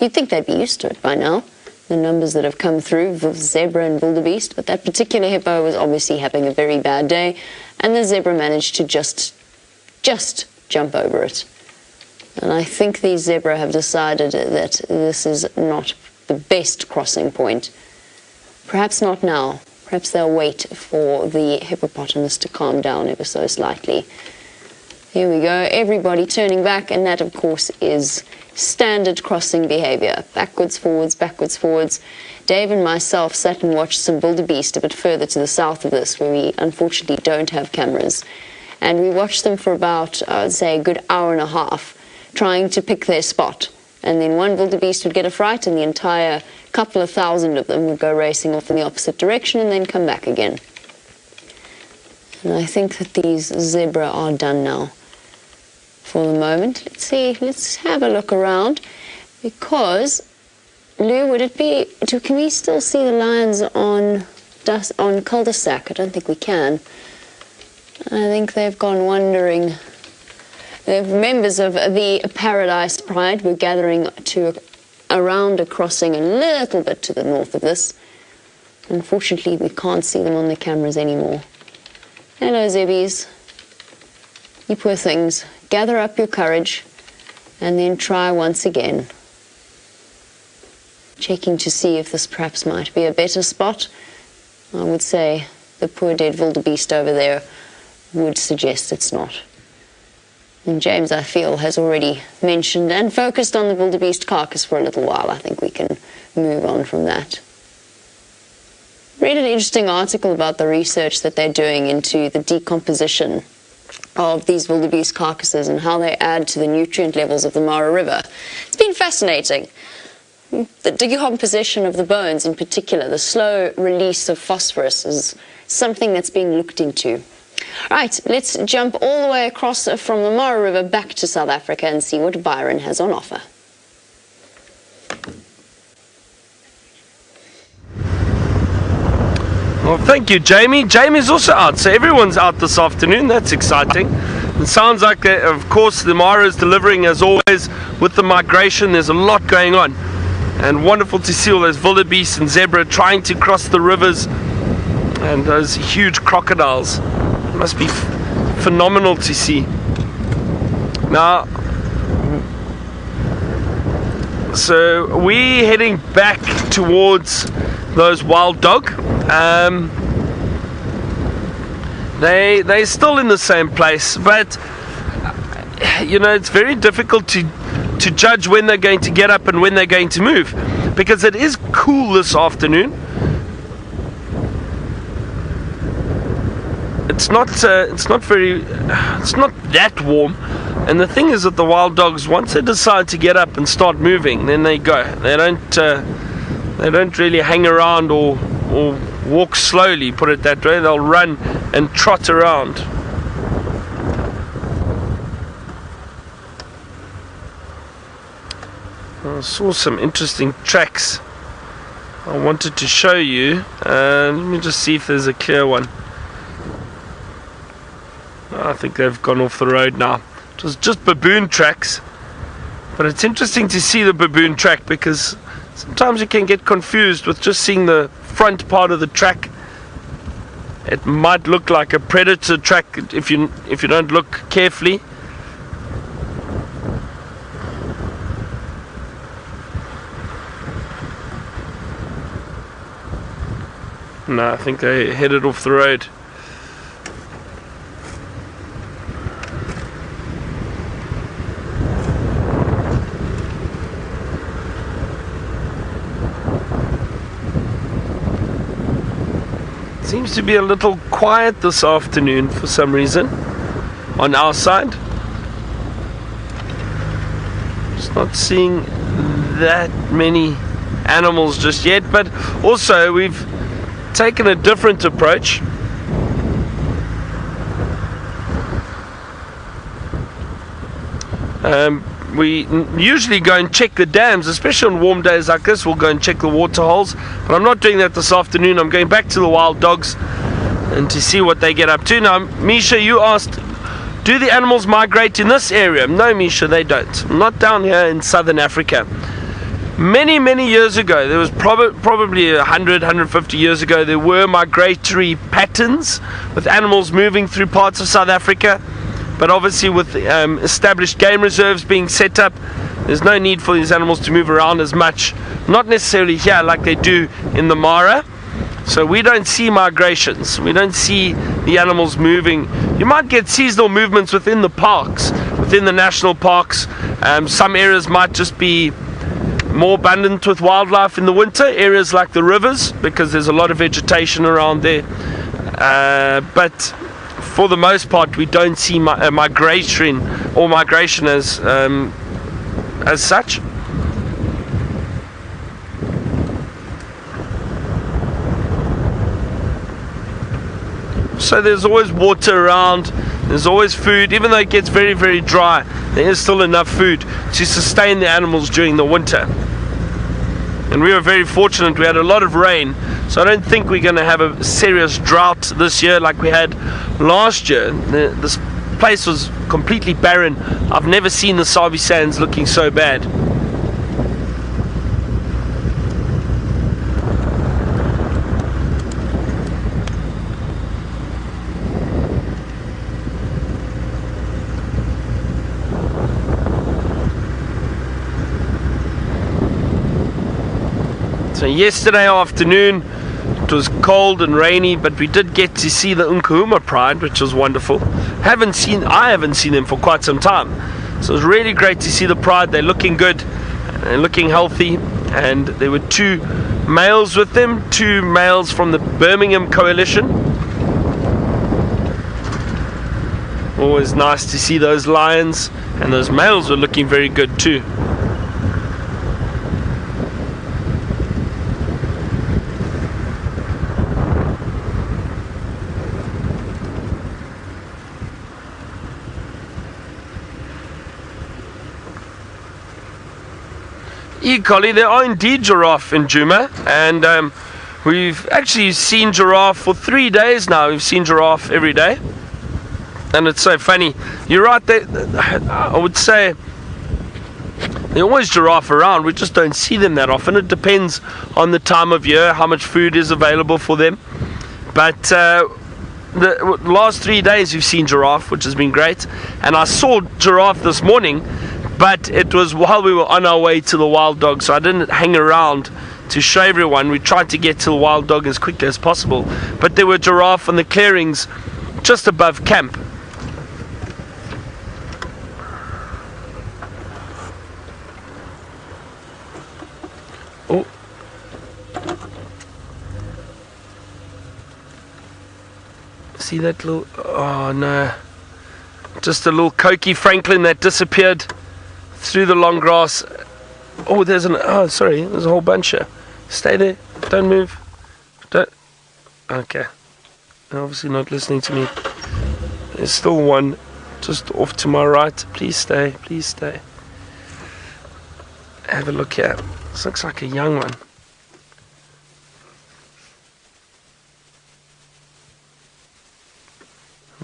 You'd think they'd be used to it by now, the numbers that have come through, zebra and wildebeest, but that particular hippo was obviously having a very bad day, and the zebra managed to just jump over it. And I think these zebra have decided that this is not the best crossing point. Perhaps not now. Perhaps they'll wait for the hippopotamus to calm down ever so slightly. Here we go, everybody turning back, and that, of course, is standard crossing behavior. Backwards, forwards, backwards, forwards. Dave and myself sat and watched some wildebeest a bit further to the south of this, where we unfortunately don't have cameras. And we watched them for about, I would say, a good hour and a half, trying to pick their spot. And then one wildebeest would get a fright and the entire couple of thousand of them would go racing off in the opposite direction and then come back again. And I think that these zebra are done now for the moment. Let's see, let's have a look around, because Lou, would it be, can we still see the lions on cul-de-sac? I don't think we can. I think they've gone wandering. The members of the Paradise Pride were gathering around a crossing a little bit to the north of this. Unfortunately, we can't see them on the cameras anymore. Hello, zebbies. You poor things. Gather up your courage and then try once again. Checking to see if this perhaps might be a better spot. I would say the poor dead wildebeest over there would suggest it's not. And James, I feel, has already mentioned and focused on the wildebeest carcass for a little while. I think we can move on from that. Read an interesting article about the research that they're doing into the decomposition of these wildebeest carcasses and how they add to the nutrient levels of the Mara River. It's been fascinating. The decomposition of the bones in particular, the slow release of phosphorus, is something that's being looked into. Right, let's jump all the way across from the Mara River back to South Africa and see what Byron has on offer. Well, thank you, Jamie. Jamie's also out, so everyone's out this afternoon. That's exciting. It sounds like, of course, the Mara is delivering as always with the migration. There's a lot going on. And wonderful to see all those wildebeest and zebra trying to cross the rivers, and those huge crocodiles. It must be phenomenal to see. Now, so we're heading back towards those wild dog. They're still in the same place, but you know, it's very difficult to judge when they're going to get up and when they're going to move, because it is cool this afternoon. It's not that warm, and the thing is that the wild dogs, once they decide to get up and start moving, then they go. They don't really hang around or walk slowly, put it that way. They'll run and trot around. I saw some interesting tracks I wanted to show you. Let me just see if there's a clear one. I think they've gone off the road now. It was just baboon tracks, but it's interesting to see the baboon track, because sometimes you can get confused with just seeing the front part of the track. It might look like a predator track if you don't look carefully. No, I think they headed off the road. Seems to be a little quiet this afternoon for some reason on our side. Just not seeing that many animals just yet, but also we've taken a different approach. We usually go and check the dams, especially on warm days like this. We'll go and check the water holes, but I'm not doing that this afternoon. I'm going back to the wild dogs and to see what they get up to. Now, Misha, you asked, do the animals migrate in this area? No, Misha, they don't. Not down here in southern Africa. Many years ago, there was probably 100, 150 years ago, there were migratory patterns with animals moving through parts of South Africa. But obviously with established game reserves being set up, there's no need for these animals to move around as much. Not necessarily here like they do in the Mara. So we don't see migrations. We don't see the animals moving. You might get seasonal movements within the parks, within the national parks. Some areas might just be more abundant with wildlife in the winter. Areas like the rivers, because there's a lot of vegetation around there. But for the most part, we don't see migration as such. so there's always water around, there's always food. Even though it gets very, very dry, there is still enough food to sustain the animals during the winter. And we were very fortunate, we had a lot of rain, so I don't think we're going to have a serious drought this year like we had last year. This place was completely barren. I've never seen the Sabi sands looking so bad. So yesterday afternoon it was cold and rainy, but we did get to see the Nkuhuma pride, which was wonderful. I haven't seen them for quite some time, so it was really great to see the pride. They're looking good, they're looking healthy, and there were 2 males with them, 2 males from the Birmingham coalition. Always nice to see those lions, and those males were looking very good too. Collie, there are indeed giraffe in Juma, and we've actually seen giraffe for 3 days now. We've seen giraffe every day, and it's so funny. You're right, I would say there are always giraffe around, we just don't see them that often. It depends on the time of year, how much food is available for them. But the last 3 days we've seen giraffe, which has been great, and I saw giraffe this morning, but it was while we were on our way to the wild dog, so I didn't hang around to show everyone. We tried to get to the wild dog as quickly as possible, but there were giraffe on the clearings just above camp. Oh, see that little, oh no, just a little Cokie Franklin that disappeared through the long grass. Oh, there's there's a whole bunch here. Stay there, don't move, don't. Okay, they're obviously not listening to me. There's still one just off to my right. Please stay, please stay. Have a look here. This looks like a young one.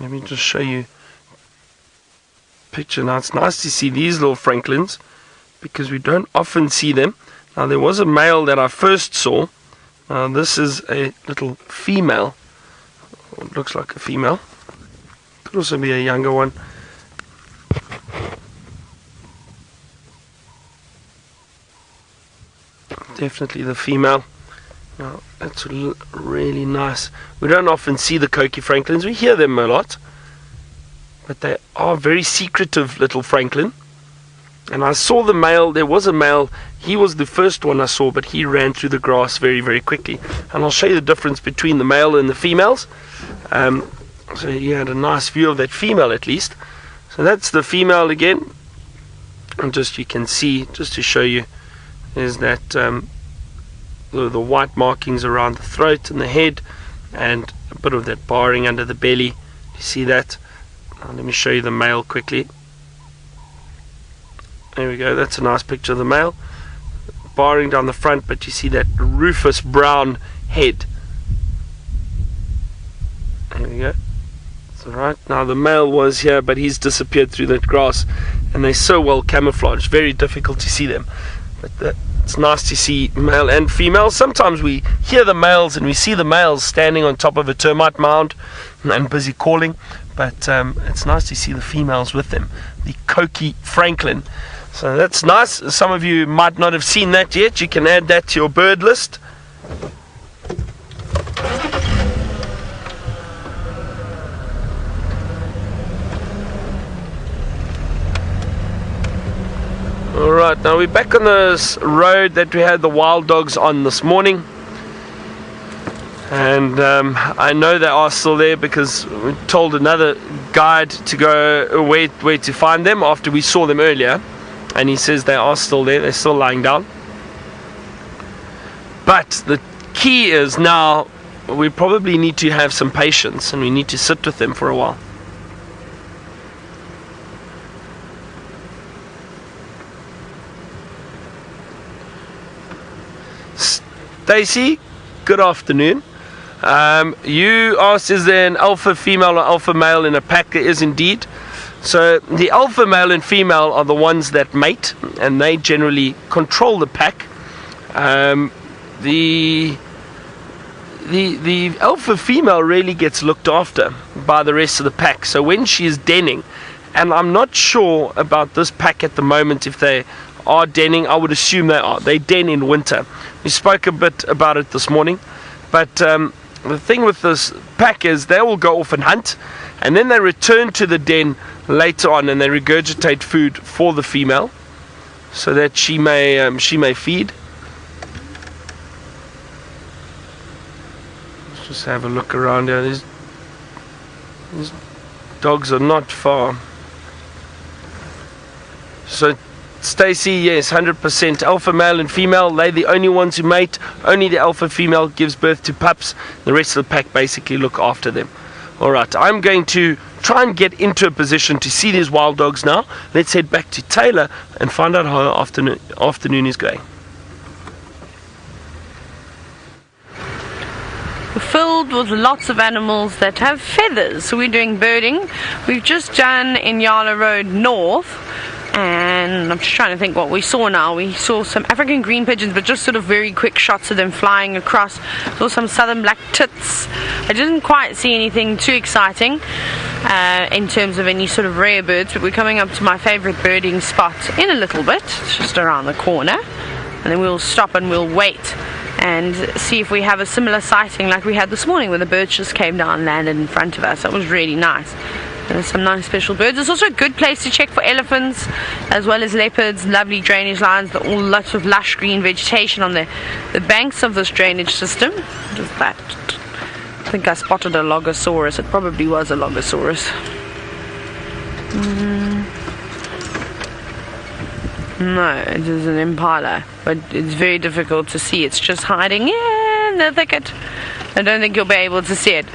Let me just show you picture. Now it's nice to see these little Franklins because we don't often see them. Now there was a male that I first saw. This is a little female. It looks like a female. Could also be a younger one. Definitely the female. Now that's really nice. We don't often see the Cokie Franklins. We hear them a lot, but they are very secretive little Franklin. And I saw the male. There was a male. He was the first one I saw, but he ran through the grass very, very quickly. And I'll show you the difference between the male and the females. So you had a nice view of that female at least. So that's the female again. And just you can see, just to show you, is that the white markings around the throat and the head, and a bit of that barring under the belly. You see that? Let me show you the male quickly. There we go, that's a nice picture of the male. Barring down the front, but you see that rufous brown head. There we go. That's alright. Now the male was here, but he's disappeared through that grass, and they're so well camouflaged, very difficult to see them. But it's nice to see male and female. Sometimes we hear the males and we see the males standing on top of a termite mound and busy calling, but it's nice to see the females with them, the Cokie Franklin. So that's nice. Some of you might not have seen that yet. You can add that to your bird list. Alright, now we're back on this road that we had the wild dogs on this morning. And I know they are still there because we told another guide to go where to find them after we saw them earlier. And he says they are still there, they're still lying down. But the key is now we probably need to have some patience, and we need to sit with them for a while. Stacy, good afternoon. You asked, is there an alpha female or alpha male in a pack? There is indeed. So the alpha male and female are the ones that mate, and they generally control the pack. The alpha female really gets looked after by the rest of the pack. So when she is denning, and I'm not sure about this pack at the moment if they are denning, I would assume they are. They den in winter. We spoke a bit about it this morning, but the thing with this pack is they will go off and hunt, and then they return to the den later on, and they regurgitate food for the female so that she may feed. Let's just have a look around here. These dogs are not far. So Stacy, yes, 100%. Alpha male and female, they're the only ones who mate. Only the alpha female gives birth to pups. The rest of the pack basically look after them. Alright, I'm going to try and get into a position to see these wild dogs now. Let's head back to Taylor and find out how our afternoon is going. We're filled with lots of animals that have feathers. So we're doing birding. We've just done Inyala Road North. And I'm just trying to think what we saw now. We saw some African green pigeons, but just sort of very quick shots of them flying across. Saw some southern black tits. I didn't quite see anything too exciting in terms of any sort of rare birds, but we're coming up to my favorite birding spot in a little bit. It's just around the corner. And then we'll stop and we'll wait and see if we have a similar sighting like we had this morning where the birds just came down and landed in front of us. That was really nice. There's some nice special birds. It's also a good place to check for elephants as well as leopards, lovely drainage lines, all lots of lush green vegetation on the banks of this drainage system. What is that? I think I spotted a Logosaurus. It probably was a Logosaurus. No, it is an Impala, but it's very difficult to see. It's just hiding in the thicket. I don't think you'll be able to see it.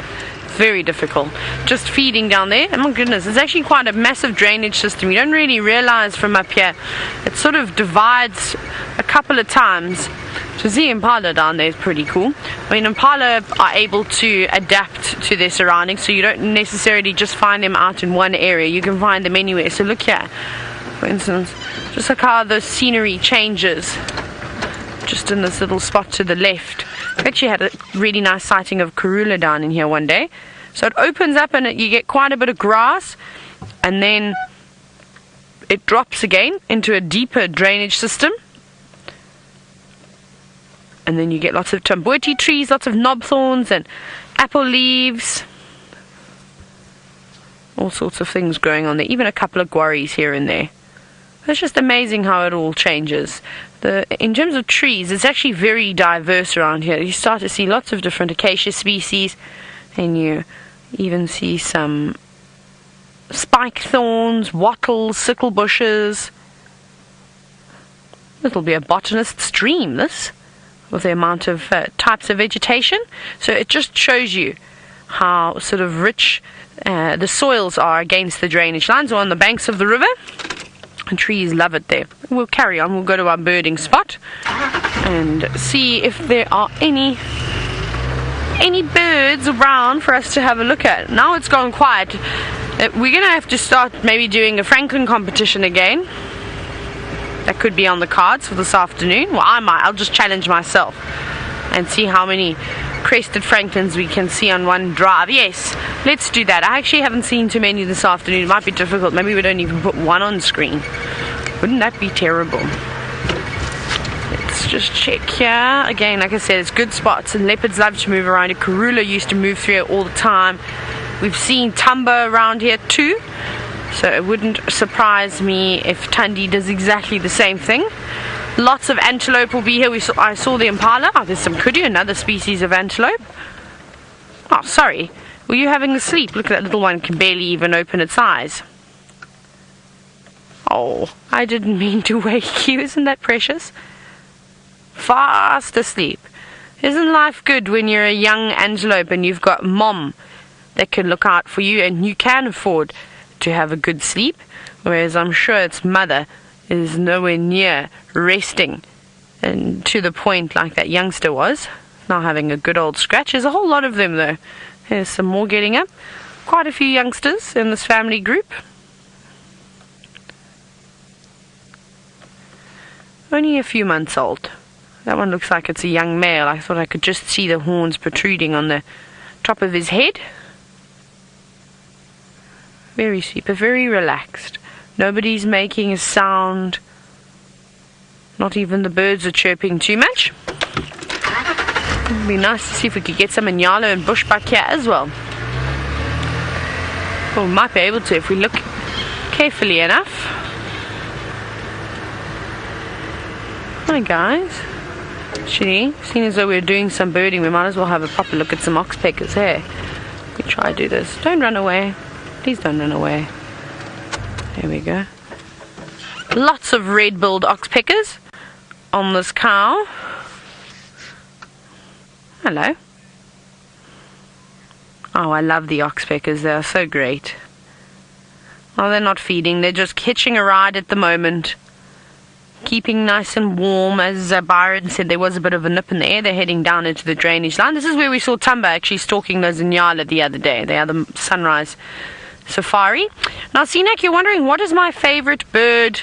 Very difficult. Just feeding down there. Oh my goodness, it's actually quite a massive drainage system. You don't really realize from up here. It sort of divides a couple of times. To see Impala down there is pretty cool. I mean, Impala are able to adapt to their surroundings, so you don't necessarily just find them out in one area. You can find them anywhere. So look here, for instance, just like how the scenery changes just in this little spot to the left. I actually had a really nice sighting of Kruger down in here one day. So it opens up and you get quite a bit of grass, and then it drops again into a deeper drainage system. And then you get lots of tamboti trees, lots of knob thorns and apple leaves. All sorts of things growing on there, even a couple of guaris here and there. It's just amazing how it all changes. In terms of trees, it's actually very diverse around here. You start to see lots of different acacia species, and you even see some spike thorns, wattles, sickle bushes. It'll be a botanist's dream, this, with the amount of types of vegetation. So it just shows you how sort of rich the soils are against the drainage lines or on the banks of the river. And trees love it there. We'll carry on. We'll go to our birding spot and see if there are any birds around for us to have a look at. Now it's gone quiet. We're going to have to start maybe doing a Franklin competition again. That could be on the cards for this afternoon. Well, I'll just challenge myself and see how many crested Franklins we can see on one drive. Yes, let's do that. I actually haven't seen too many this afternoon. It might be difficult. Maybe we don't even put one on screen. Wouldn't that be terrible? Let's just check here. Again, like I said, it's good spots, and leopards love to move around. Karula used to move through it all the time. We've seen Tumba around here too, so it wouldn't surprise me if Tundi does exactly the same thing. Lots of antelope will be here. I saw the Impala. Oh, there's some Kudu, another species of antelope. Oh, sorry. Were you having a sleep? Look at that little one, can barely even open its eyes. Oh, I didn't mean to wake you. Isn't that precious? Fast asleep. Isn't life good when you're a young antelope and you've got mom that can look out for you and you can afford to have a good sleep? Whereas I'm sure its mother is nowhere near resting, and to the point like that youngster was, now having a good old scratch. There's a whole lot of them though. There's some more getting up. Quite a few youngsters in this family group. Only a few months old. That one looks like it's a young male. I thought I could just see the horns protruding on the top of his head. Very sweet, but very relaxed. Nobody's making a sound. Not even the birds are chirping too much. It'd be nice to see if we could get some Inyalo and bushbuck here as well. Well, we might be able to if we look carefully enough. Hi guys. Actually, seeing as though we're doing some birding, we might as well have a proper look at some oxpeckers here. We try to do this. Don't run away. Please don't run away. There we go. Lots of red-billed oxpeckers on this cow. Hello. Oh, I love the oxpeckers. They are so great. Oh, they're not feeding. They're just hitching a ride at the moment. Keeping nice and warm. As Byron said, there was a bit of a nip in the air. They're heading down into the drainage line. This is where we saw Tumba actually stalking those Inyala the other day. The other sunrise safari. Now, Sinak, you're wondering, what is my favorite bird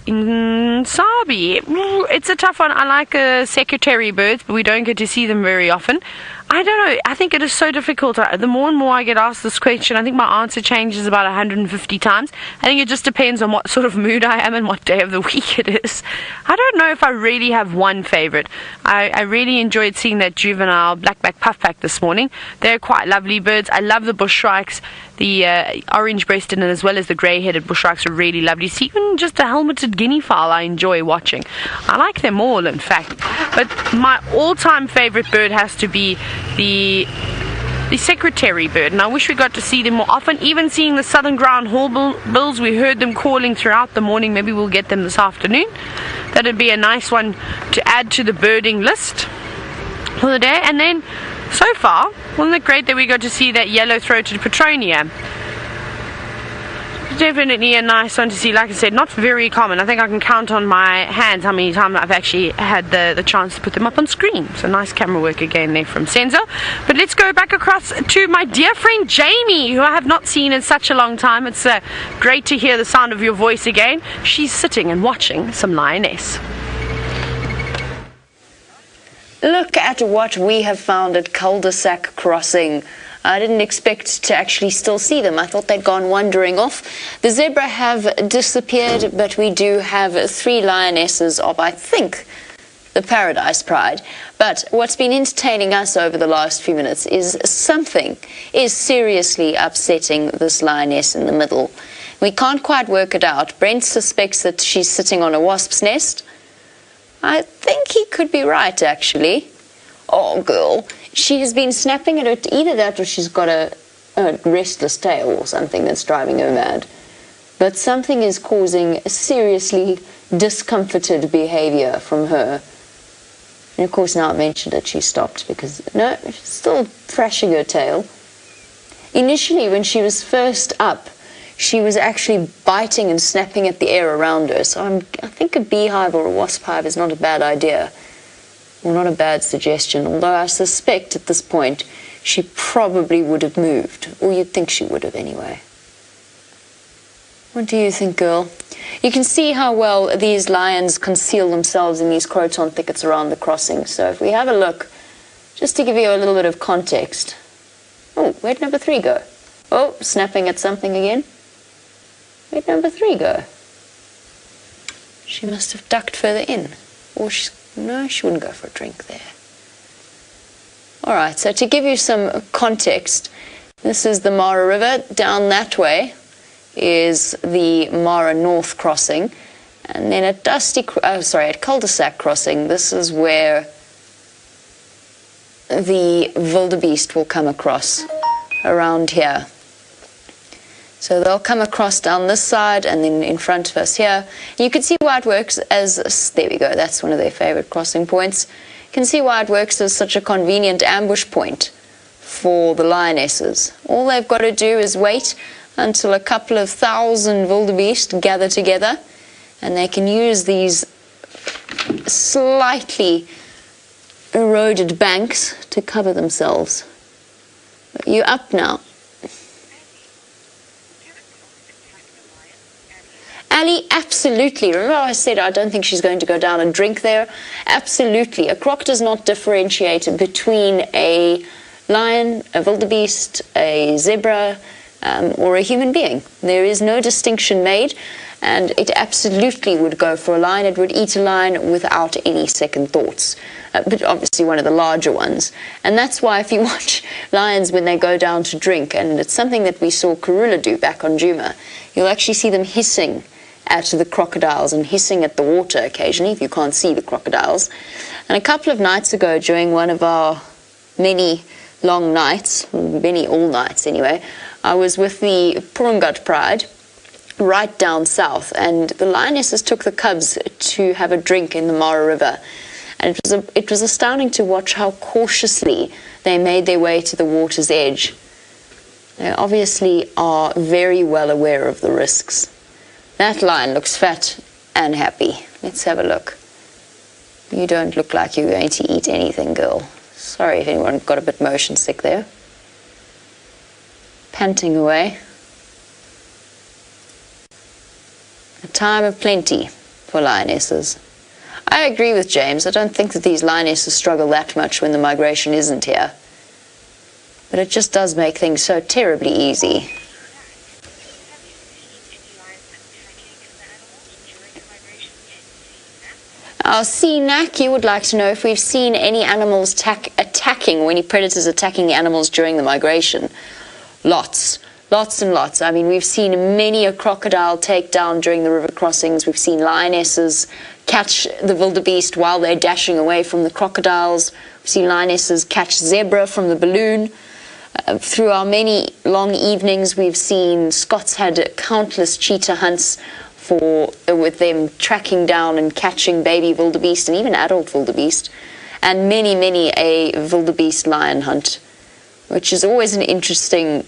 in Sabi? It's a tough one. I like secretary birds, but we don't get to see them very often. I don't know. I think it is so difficult. The more and more I get asked this question, I think my answer changes about 150 times. I think it just depends on what sort of mood I am and what day of the week it is. I don't know if I really have one favorite. I really enjoyed seeing that juvenile black-backed puffback this morning. They're quite lovely birds. I love the bush shrikes. The orange-breasted and as well as the grey-headed bush shrikes are really lovely. See, even just a helmeted guinea fowl I enjoy watching. I like them all, in fact. But my all-time favorite bird has to be the secretary bird, and I wish we got to see them more often. Even seeing the southern ground hornbills, we heard them calling throughout the morning. Maybe we'll get them this afternoon. That'd be a nice one to add to the birding list for the day. And then so far, wasn't it great that we got to see that yellow-throated Petronia? Definitely a nice one to see. Like I said, not very common. I think I can count on my hands how many times I've actually had the chance to put them up on screen. So nice camera work again there from Senzo. But let's go back across to my dear friend Jamie, who I have not seen in such a long time. It's great to hear the sound of your voice again. She's sitting and watching some lioness. Look at what we have found at Cul-de-sac Crossing. I didn't expect to actually still see them. I thought they'd gone wandering off. The zebra have disappeared, but we do have 3 lionesses of, I think, the Paradise Pride. But what's been entertaining us over the last few minutes is something is seriously upsetting this lioness in the middle. We can't quite work it out. Brent suspects that she's sitting on a wasp's nest. I think he could be right, actually. Oh, girl. She has been snapping at it, either that or she's got a restless tail or something that's driving her mad. But something is causing seriously discomforted behavior from her. And of course now I mentioned it, she stopped because, no, she's still thrashing her tail. Initially when she was first up, she was actually biting and snapping at the air around her. So I think a beehive or a wasp hive is not a bad idea. Well, not a bad suggestion, although I suspect at this point she probably would have moved, or you'd think she would have anyway. What do you think, girl? You can see how well these lions conceal themselves in these croton thickets around the crossing. So if we have a look, just to give you a little bit of context. Oh, where'd number 3 go? Oh, snapping at something again. Where'd number 3 go? She must have ducked further in, or she's... No, she wouldn't go for a drink there. Alright, so to give you some context, this is the Mara River. Down that way is the Mara North crossing. And then at at Cul-de-sac crossing, this is where the wildebeest will come across, around here. So they'll come across down this side and then in front of us here. You can see why it works as, there we go, that's one of their favorite crossing points. You can see why it works as such a convenient ambush point for the lionesses. All they've got to do is wait until a couple of thousand wildebeest gather together, and they can use these slightly eroded banks to cover themselves. You up now? Ellie, absolutely. Remember I said I don't think she's going to go down and drink there? Absolutely. A croc does not differentiate between a lion, a wildebeest, a zebra, or a human being. There is no distinction made, and it absolutely would go for a lion. It would eat a lion without any second thoughts, but obviously one of the larger ones. And that's why if you watch lions when they go down to drink, and it's something that we saw Kruger do back on Juma, you'll actually see them hissing at the crocodiles and hissing at the water occasionally if you can't see the crocodiles. And a couple of nights ago, during one of our many long nights, many all nights anyway, I was with the Purungut Pride right down south, and the lionesses took the cubs to have a drink in the Mara River, and it was astounding to watch how cautiously they made their way to the water's edge. They obviously are very well aware of the risks. That lion looks fat and happy. Let's have a look. You don't look like you're going to eat anything, girl. Sorry if anyone got a bit motion sick there. Panting away. A time of plenty for lionesses. I agree with James. I don't think that these lionesses struggle that much when the migration isn't here. But it just does make things so terribly easy. Our CNAC, would like to know if we've seen any animals attacking, or any predators attacking the animals during the migration. Lots and lots. I mean, we've seen many a crocodile take down during the river crossings. We've seen lionesses catch the wildebeest while they're dashing away from the crocodiles. We've seen lionesses catch zebra from the balloon. Through our many long evenings, we've seen Scots had countless cheetah hunts with them tracking down and catching baby wildebeest and even adult wildebeest, and many a wildebeest lion hunt, which is always an interesting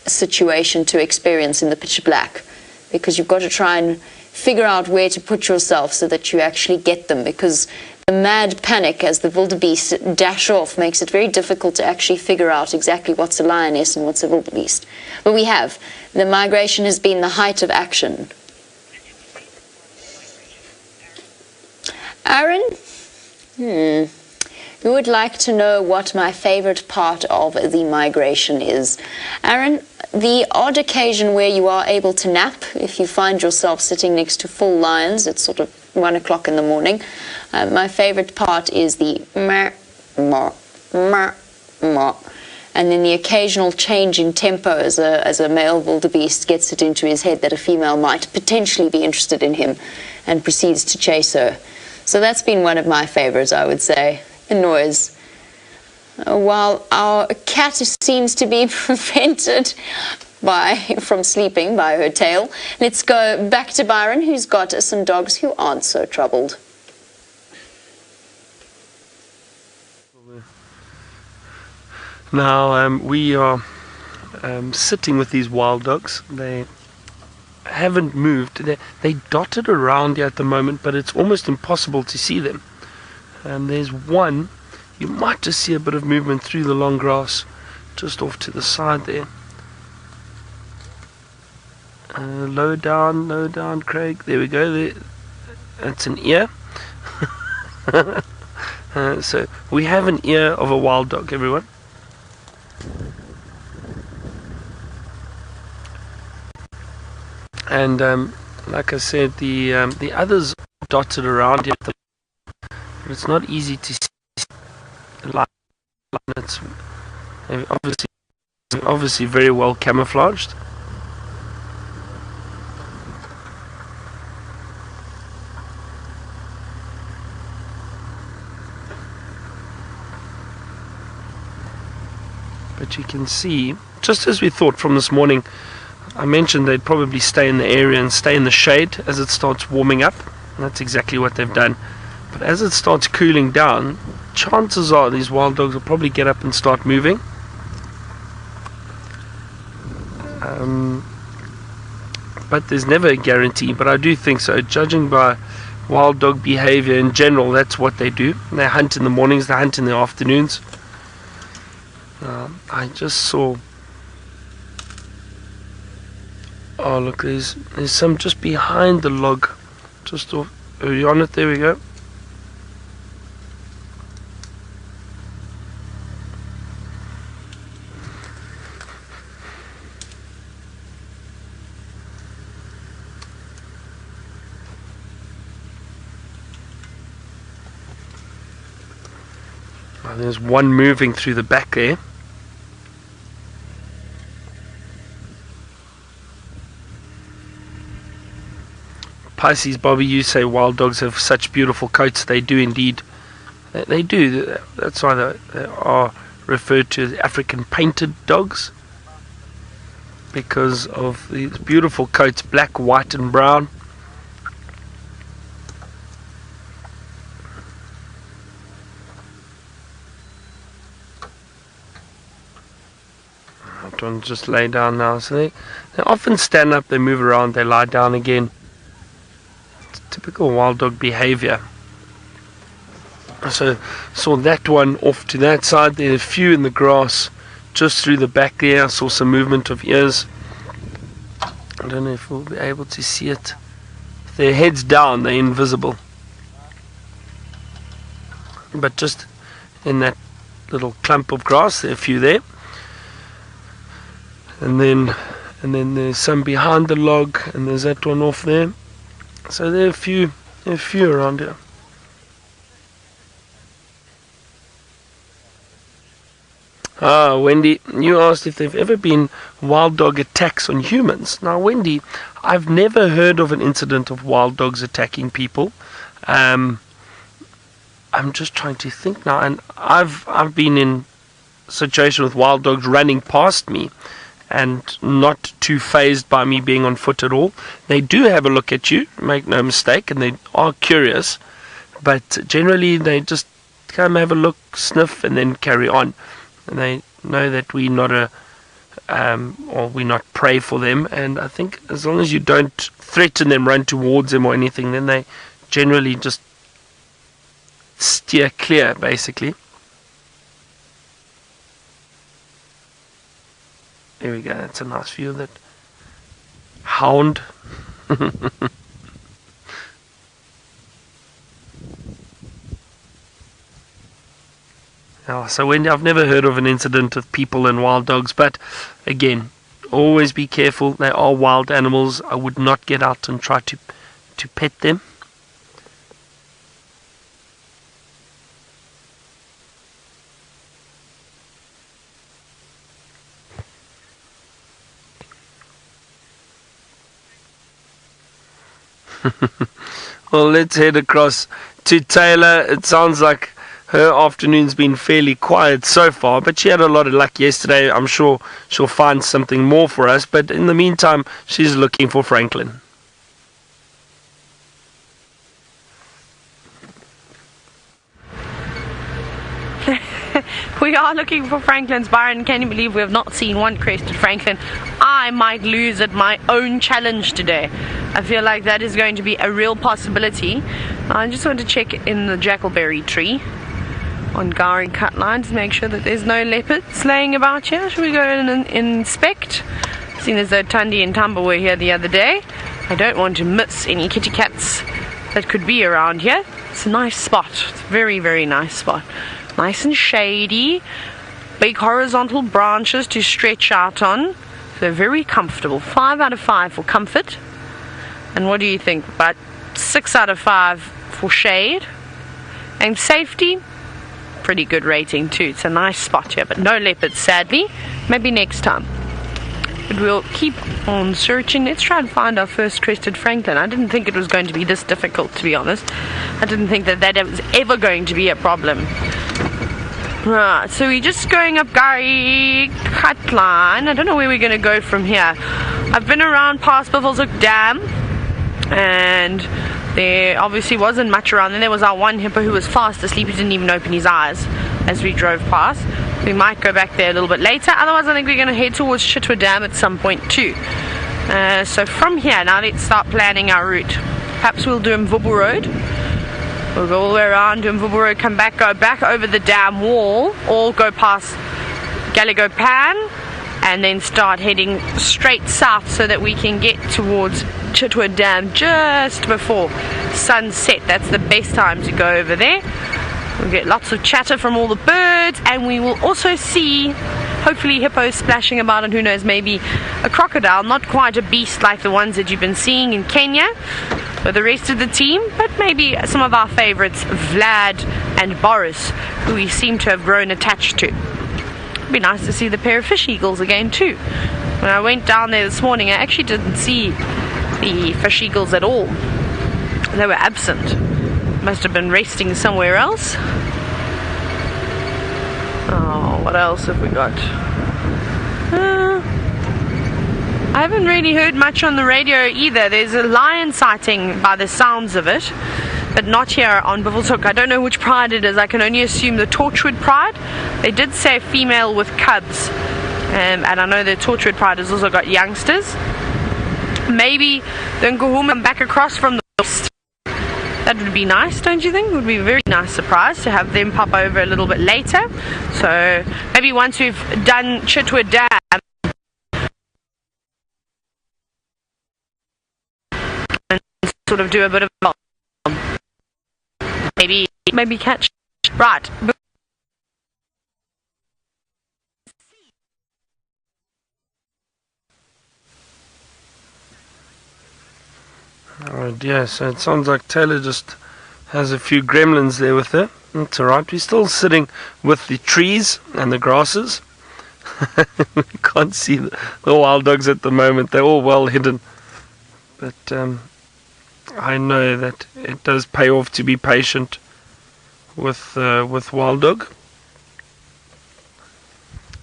situation to experience in the pitch black, because you've got to try and figure out where to put yourself so that you actually get them, because the mad panic as the wildebeest dash off makes it very difficult to actually figure out exactly what's a lioness and what's a wildebeest. But we have. The migration has been the height of action. Aaron? You would like to know what my favorite part of the migration is. Aaron, the odd occasion where you are able to nap, if you find yourself sitting next to full lions, it's sort of 1 o'clock in the morning. My favorite part is the meh, meh, meh, meh. And then the occasional change in tempo as a male wildebeest gets it into his head that a female might potentially be interested in him and proceeds to chase her. So that's been one of my favorites, I would say. The noise. While our cat seems to be prevented from sleeping by her tail, let's go back to Byron, who's got some dogs who aren't so troubled. Now we are sitting with these wild dogs. They haven't moved. They dotted around here at the moment, but it's almost impossible to see them. There's one. You might just see a bit of movement through the long grass just off to the side there. Low down, Craig. There we go. There. That's an ear. So we have an ear of a wild dog, everyone. And like I said, the others dotted around here, but it's not easy to see. It's obviously very well camouflaged. But you can see, just as we thought from this morning, I mentioned they'd probably stay in the area and stay in the shade as it starts warming up. And that's exactly what they've done. But as it starts cooling down, chances are these wild dogs will probably get up and start moving. But there's never a guarantee, but I do think so. Judging by wild dog behavior in general, that's what they do. They hunt in the mornings, they hunt in the afternoons. I just saw... Oh look, there's some just behind the log. Just off. Are you on it? There we go. There's one moving through the back there. Pisces, Bobby, you say wild dogs have such beautiful coats. They do indeed. They do. That's why they are referred to as African painted dogs. Because of these beautiful coats, black, white and brown. Just lay down now. So they often stand up, they move around, they lie down again. It's typical wild dog behavior. So saw that one off to that side. There are a few in the grass just through the back there. I saw some movement of ears. I don't know if we'll be able to see it. If their heads down, they're invisible. But just in that little clump of grass, there are a few there. And then there's some behind the log, and there's that one off there. So there are a few around here. Wendy, you asked if there've ever been wild dog attacks on humans. Now, Wendy, I've never heard of an incident of wild dogs attacking people. I'm just trying to think now, and I've been in a situation with wild dogs running past me and not too phased by me being on foot at all. They do have a look at you, make no mistake, and they are curious, but generally they just come have a look, sniff, and then carry on. And they know that we're not or we're not prey for them, and I think as long as you don't threaten them, run towards them or anything, then they generally just steer clear, basically. There we go, that's a nice view of that hound. So Wendy, I've never heard of an incident of people and wild dogs, but again, always be careful. They are wild animals. I would not get out and try to pet them. Well, let's head across to Taylor. It sounds like her afternoon's been fairly quiet so far, but she had a lot of luck yesterday. I'm sure she'll find something more for us, but in the meantime, she's looking for Franklin. We are looking for Franklins, Byron. Can you believe we have not seen one crested Franklin? I might lose at my own challenge today. I feel like that is going to be a real possibility. I just want to check in the jackalberry tree on Gari cut lines, make sure that there's no leopards laying about here. Should we go in and inspect? Seeing as though Tundi and Tumba were here the other day, I don't want to miss any kitty cats that could be around here. It's a nice spot. It's a very, very nice spot. Nice and shady. Big horizontal branches to stretch out on. So very comfortable. 5 out of 5 for comfort. And what do you think? About 6 out of 5 for shade. And safety, pretty good rating too. It's a nice spot here, but no leopards sadly. Maybe next time. But we'll keep on searching. Let's try and find our first crested Franklin. I didn't think it was going to be this difficult, to be honest. I didn't think that was ever going to be a problem. Right, so we're just going up Gari cut line. I don't know where we're going to go from here. I've been around past Buffelshoek Dam. and there obviously wasn't much around. Then there was our one hippo who was fast asleep. He didn't even open his eyes as we drove past. We might go back there a little bit later. Otherwise, I think we're going to head towards Chitwa Dam at some point too. So from here, now let's start planning our route. Perhaps we'll do Mvubu Road. We'll go all the way around, do Mvubu Road, come back, go back over the dam wall, or go past Gallego Pan, and then start heading straight south so that we can get towards Chitwa Dam just before sunset. That's the best time to go over there. We'll get lots of chatter from all the birds, and we will also see hopefully hippos splashing about, and who knows, maybe a crocodile. Not quite a beast like the ones that you've been seeing in Kenya with the rest of the team, but maybe some of our favorites, Vlad and Boris, who we seem to have grown attached to. It'd be nice to see the pair of fish eagles again too. When I went down there this morning, I actually didn't see the fish eagles at all. They were absent. Must have been resting somewhere else. Oh, what else have we got? I haven't really heard much on the radio either. There's a lion sighting by the sounds of it, but not here on Vultures. I don't know which pride it is. I can only assume the Torchwood pride. They did say female with cubs, and I know the Torchwood pride has also got youngsters. Maybe the Nkuhuma back across from the west. That would be nice, don't you think? It would be a very nice surprise to have them pop over a little bit later. So maybe once we've done Chitwa Dam, and sort of do a bit of maybe catch. Right. Oh dear, so it sounds like Taylor just has a few gremlins there with her. That's alright, we're still sitting with the trees and the grasses. We can't see the wild dogs at the moment, they're all well hidden. But I know that it does pay off to be patient with wild dog.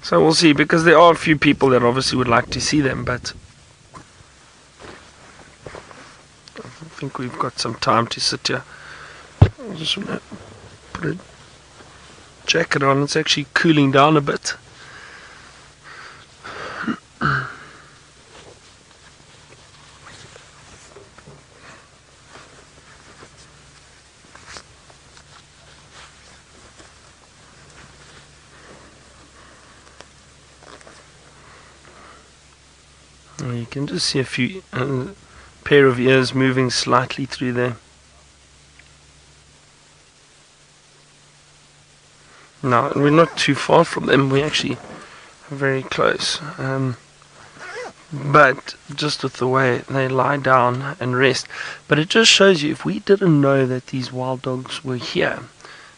So we'll see, because there are a few people that obviously would like to see them, but I think we've got some time to sit here. I just want to put a jacket on. It's actually cooling down a bit. You can just see a few pair of ears moving slightly through there. Now, we're not too far from them, we're actually very close. But just with the way they lie down and rest. But it just shows you, if we didn't know that these wild dogs were here,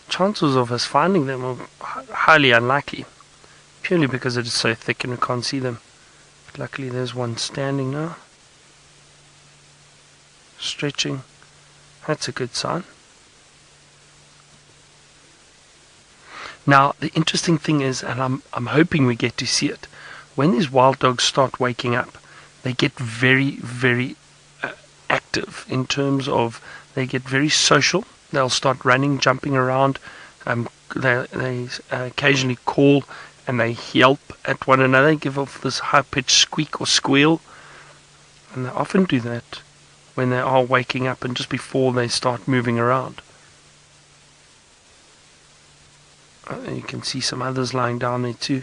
chances of us finding them are highly unlikely. Purely because it is so thick and we can't see them. But luckily there's one standing now. Stretching. That's a good sign. Now the interesting thing is, and I'm hoping we get to see it, when these wild dogs start waking up, they get very, very active in terms of they get very social. They'll start running, jumping around. They occasionally call and they yelp at one another, give off this high-pitched squeak or squeal, and they often do that when they are waking up and just before they start moving around. You can see some others lying down there too.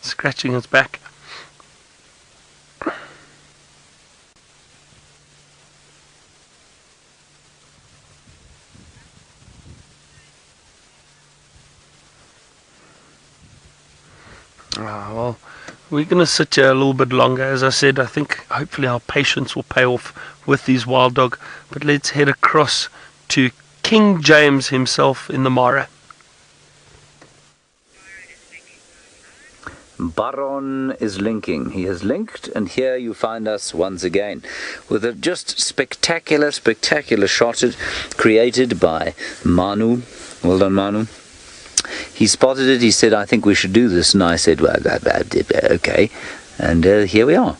Scratching its back. Well, we're going to sit here a little bit longer. As I said, I think hopefully our patience will pay off with these wild dog. But let's head across to King James himself in the Mara. Byron is linking. He has linked, and here you find us once again with a just spectacular shot created by Manu. Well done, Manu. He spotted it. He said, I think we should do this. And I said, well, okay. And here we are.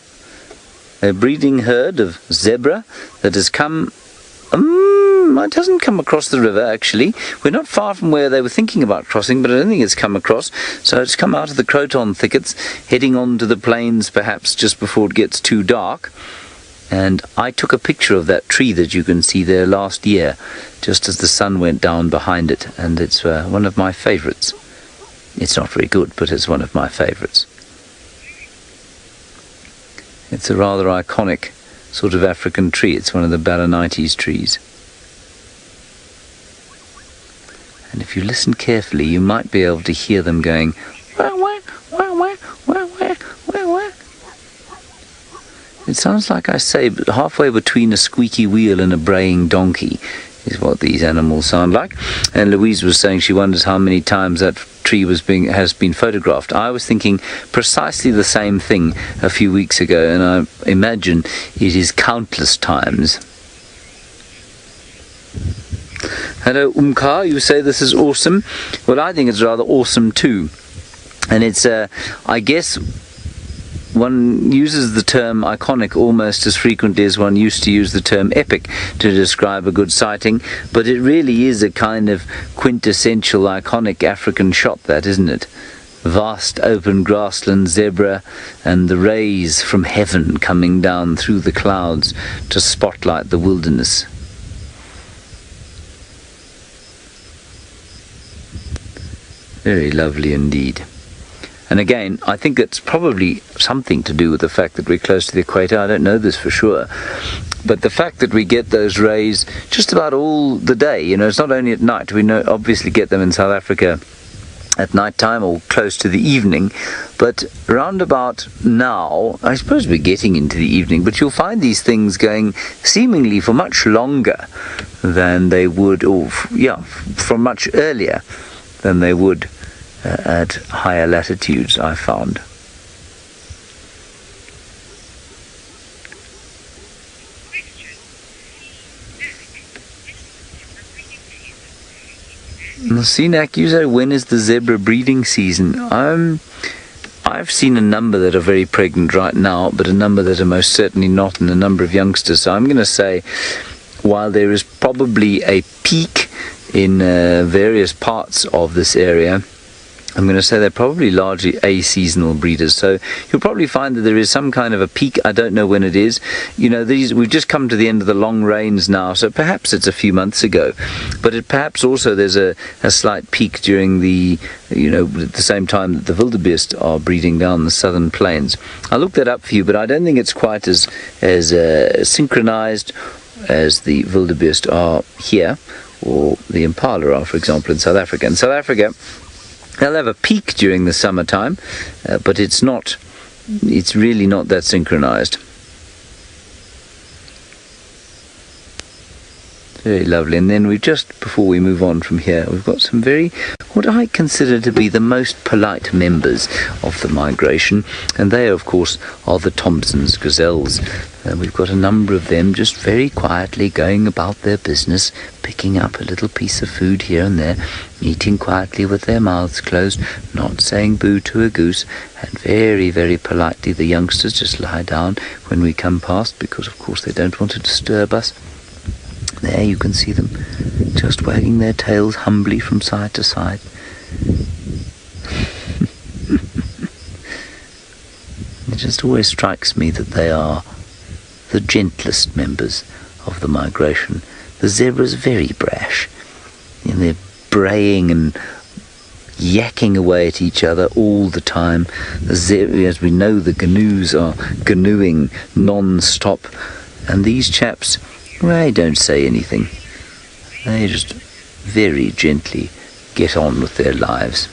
A breeding herd of zebra that has come... it hasn't come across the river, actually. We're not far from where they were thinking about crossing, but I don't think it's come across. So it's come out of the croton thickets, heading on to the plains, perhaps just before it gets too dark. And I took a picture of that tree that you can see there last year, just as the sun went down behind it. And it's one of my favourites. It's not very good, but it's one of my favourites. It's a rather iconic sort of African tree. It's one of the Lionesses trees. And if you listen carefully, you might be able to hear them going, wah, wah, wah, wah, wah, wah, wah, wah. It sounds like, I say, halfway between a squeaky wheel and a braying donkey is what these animals sound like. And Louise was saying she wonders how many times that tree has been photographed. I was thinking precisely the same thing a few weeks ago, and I imagine it is countless times. Hello, Umka, you say this is awesome. Well, I think it's rather awesome too. And it's, I guess, one uses the term iconic almost as frequently as one used to use the term epic to describe a good sighting, but it really is a kind of quintessential iconic African shot, that, isn't it? Vast open grassland zebra and the rays from heaven coming down through the clouds to spotlight the wilderness. Very lovely indeed. And again, I think it's probably something to do with the fact that we're close to the equator. I don't know this for sure. But the fact that we get those rays just about all the day, you know, it's not only at night. We know obviously get them in South Africa at night time or close to the evening. But round about now, I suppose we're getting into the evening, but you'll find these things going seemingly for much longer than they would, or from much earlier than they would at higher latitudes, I found. Sinak, you say, when is the zebra breeding season? I've seen a number that are very pregnant right now, but a number that are most certainly not, and a number of youngsters. So I'm going to say, while there is probably a peak in various parts of this area, I'm going to say they're probably largely a-seasonal breeders. So you'll probably find that there is some kind of a peak. I don't know when it is. You know, we've just come to the end of the long rains now, so perhaps it's a few months ago. But perhaps also there's a slight peak during the, you know, at the same time that the wildebeest are breeding down the southern plains. I'll look that up for you, but I don't think it's quite as synchronized as the wildebeest are here, or the impala are, for example, in South Africa. In South Africa, they'll have a peak during the summertime, but it's really not that synchronized. Very lovely. And then before we move on from here, we've got some what I consider to be the most polite members of the migration, and they, of course, are the Thompson's gazelles. We've got a number of them just very quietly going about their business, picking up a little piece of food here and there, eating quietly with their mouths closed, not saying boo to a goose, and very, very politely the youngsters just lie down when we come past, because of course they don't want to disturb us. There you can see them just wagging their tails humbly from side to side. It just always strikes me that they are the gentlest members of the migration. The zebra's very brash, and they're braying and yakking away at each other all the time. The zebra, as we know, the gnus are gnooing non-stop, and these chaps, they don't say anything. They just very gently get on with their lives.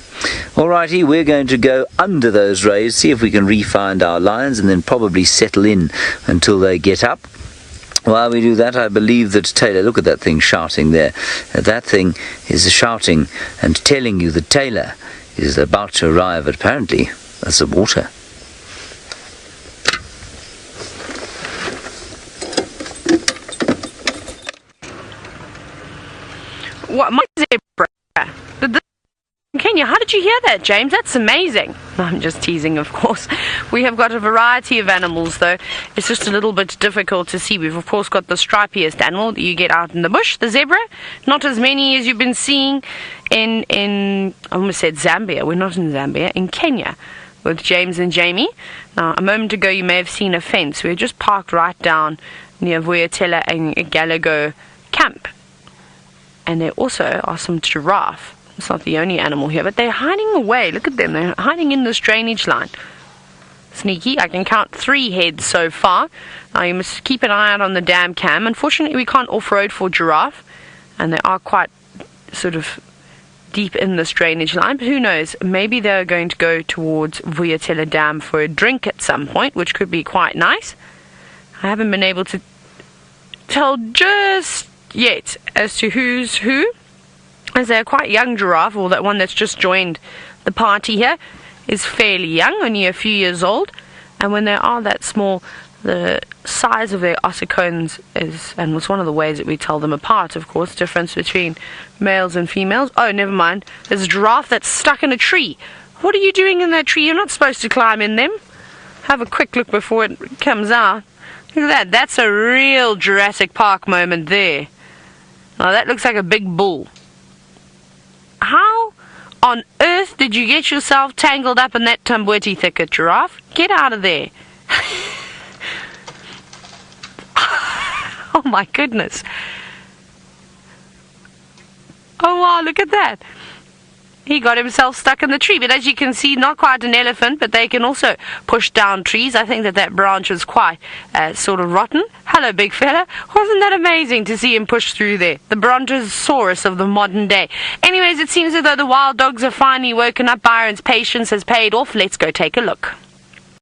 Alrighty, we're going to go under those rays, see if we can re-find our lions, and then probably settle in until they get up. While we do that, I believe that Taylor, look at that thing shouting there. That thing is shouting and telling you that Taylor is about to arrive at apparently That's the water. What, my zebra? Kenya, how did you hear that, James? That's amazing. No, I'm just teasing, of course. We have got a variety of animals, though. It's just a little bit difficult to see. We've, of course, got the stripiest animal that you get out in the bush, the zebra. Not as many as you've been seeing in I almost said Zambia. We're not in Zambia. In Kenya, with James and Jamie. Now, a moment ago, you may have seen a fence. We were just parked right down near Vuyatela and Galago camp. And there also are some giraffe. It's not the only animal here, but they're hiding away. Look at them. They're hiding in this drainage line. Sneaky. I can count 3 heads so far. Now, you must keep an eye out on the dam cam. Unfortunately, we can't off-road for giraffe, and they are quite sort of deep in this drainage line. But who knows? Maybe they're going to go towards Vuyatela Dam for a drink at some point, which could be quite nice. I haven't been able to tell just yet as to who's who, as they're quite young giraffe, or that one that's just joined the party here is fairly young, only a few years old, and when they are that small, the size of their ossicones is, and it's one of the ways that we tell them apart, of course, difference between males and females. Oh, never mind, there's a giraffe that's stuck in a tree. What are you doing in that tree? You're not supposed to climb in them. Have a quick look before it comes out. Look at that, that's a real Jurassic Park moment there. Now that looks like a big bull. How on earth did you get yourself tangled up in that tumbweti thicket, giraffe? Get out of there. Oh my goodness. Oh wow, look at that. He got himself stuck in the tree, but as you can see, not quite an elephant, but they can also push down trees. I think that branch was quite sort of rotten. Hello, big fella. Wasn't that amazing to see him push through there? The brontosaurus of the modern day. Anyways, it seems as though the wild dogs have finally woken up. Byron's patience has paid off. Let's go take a look.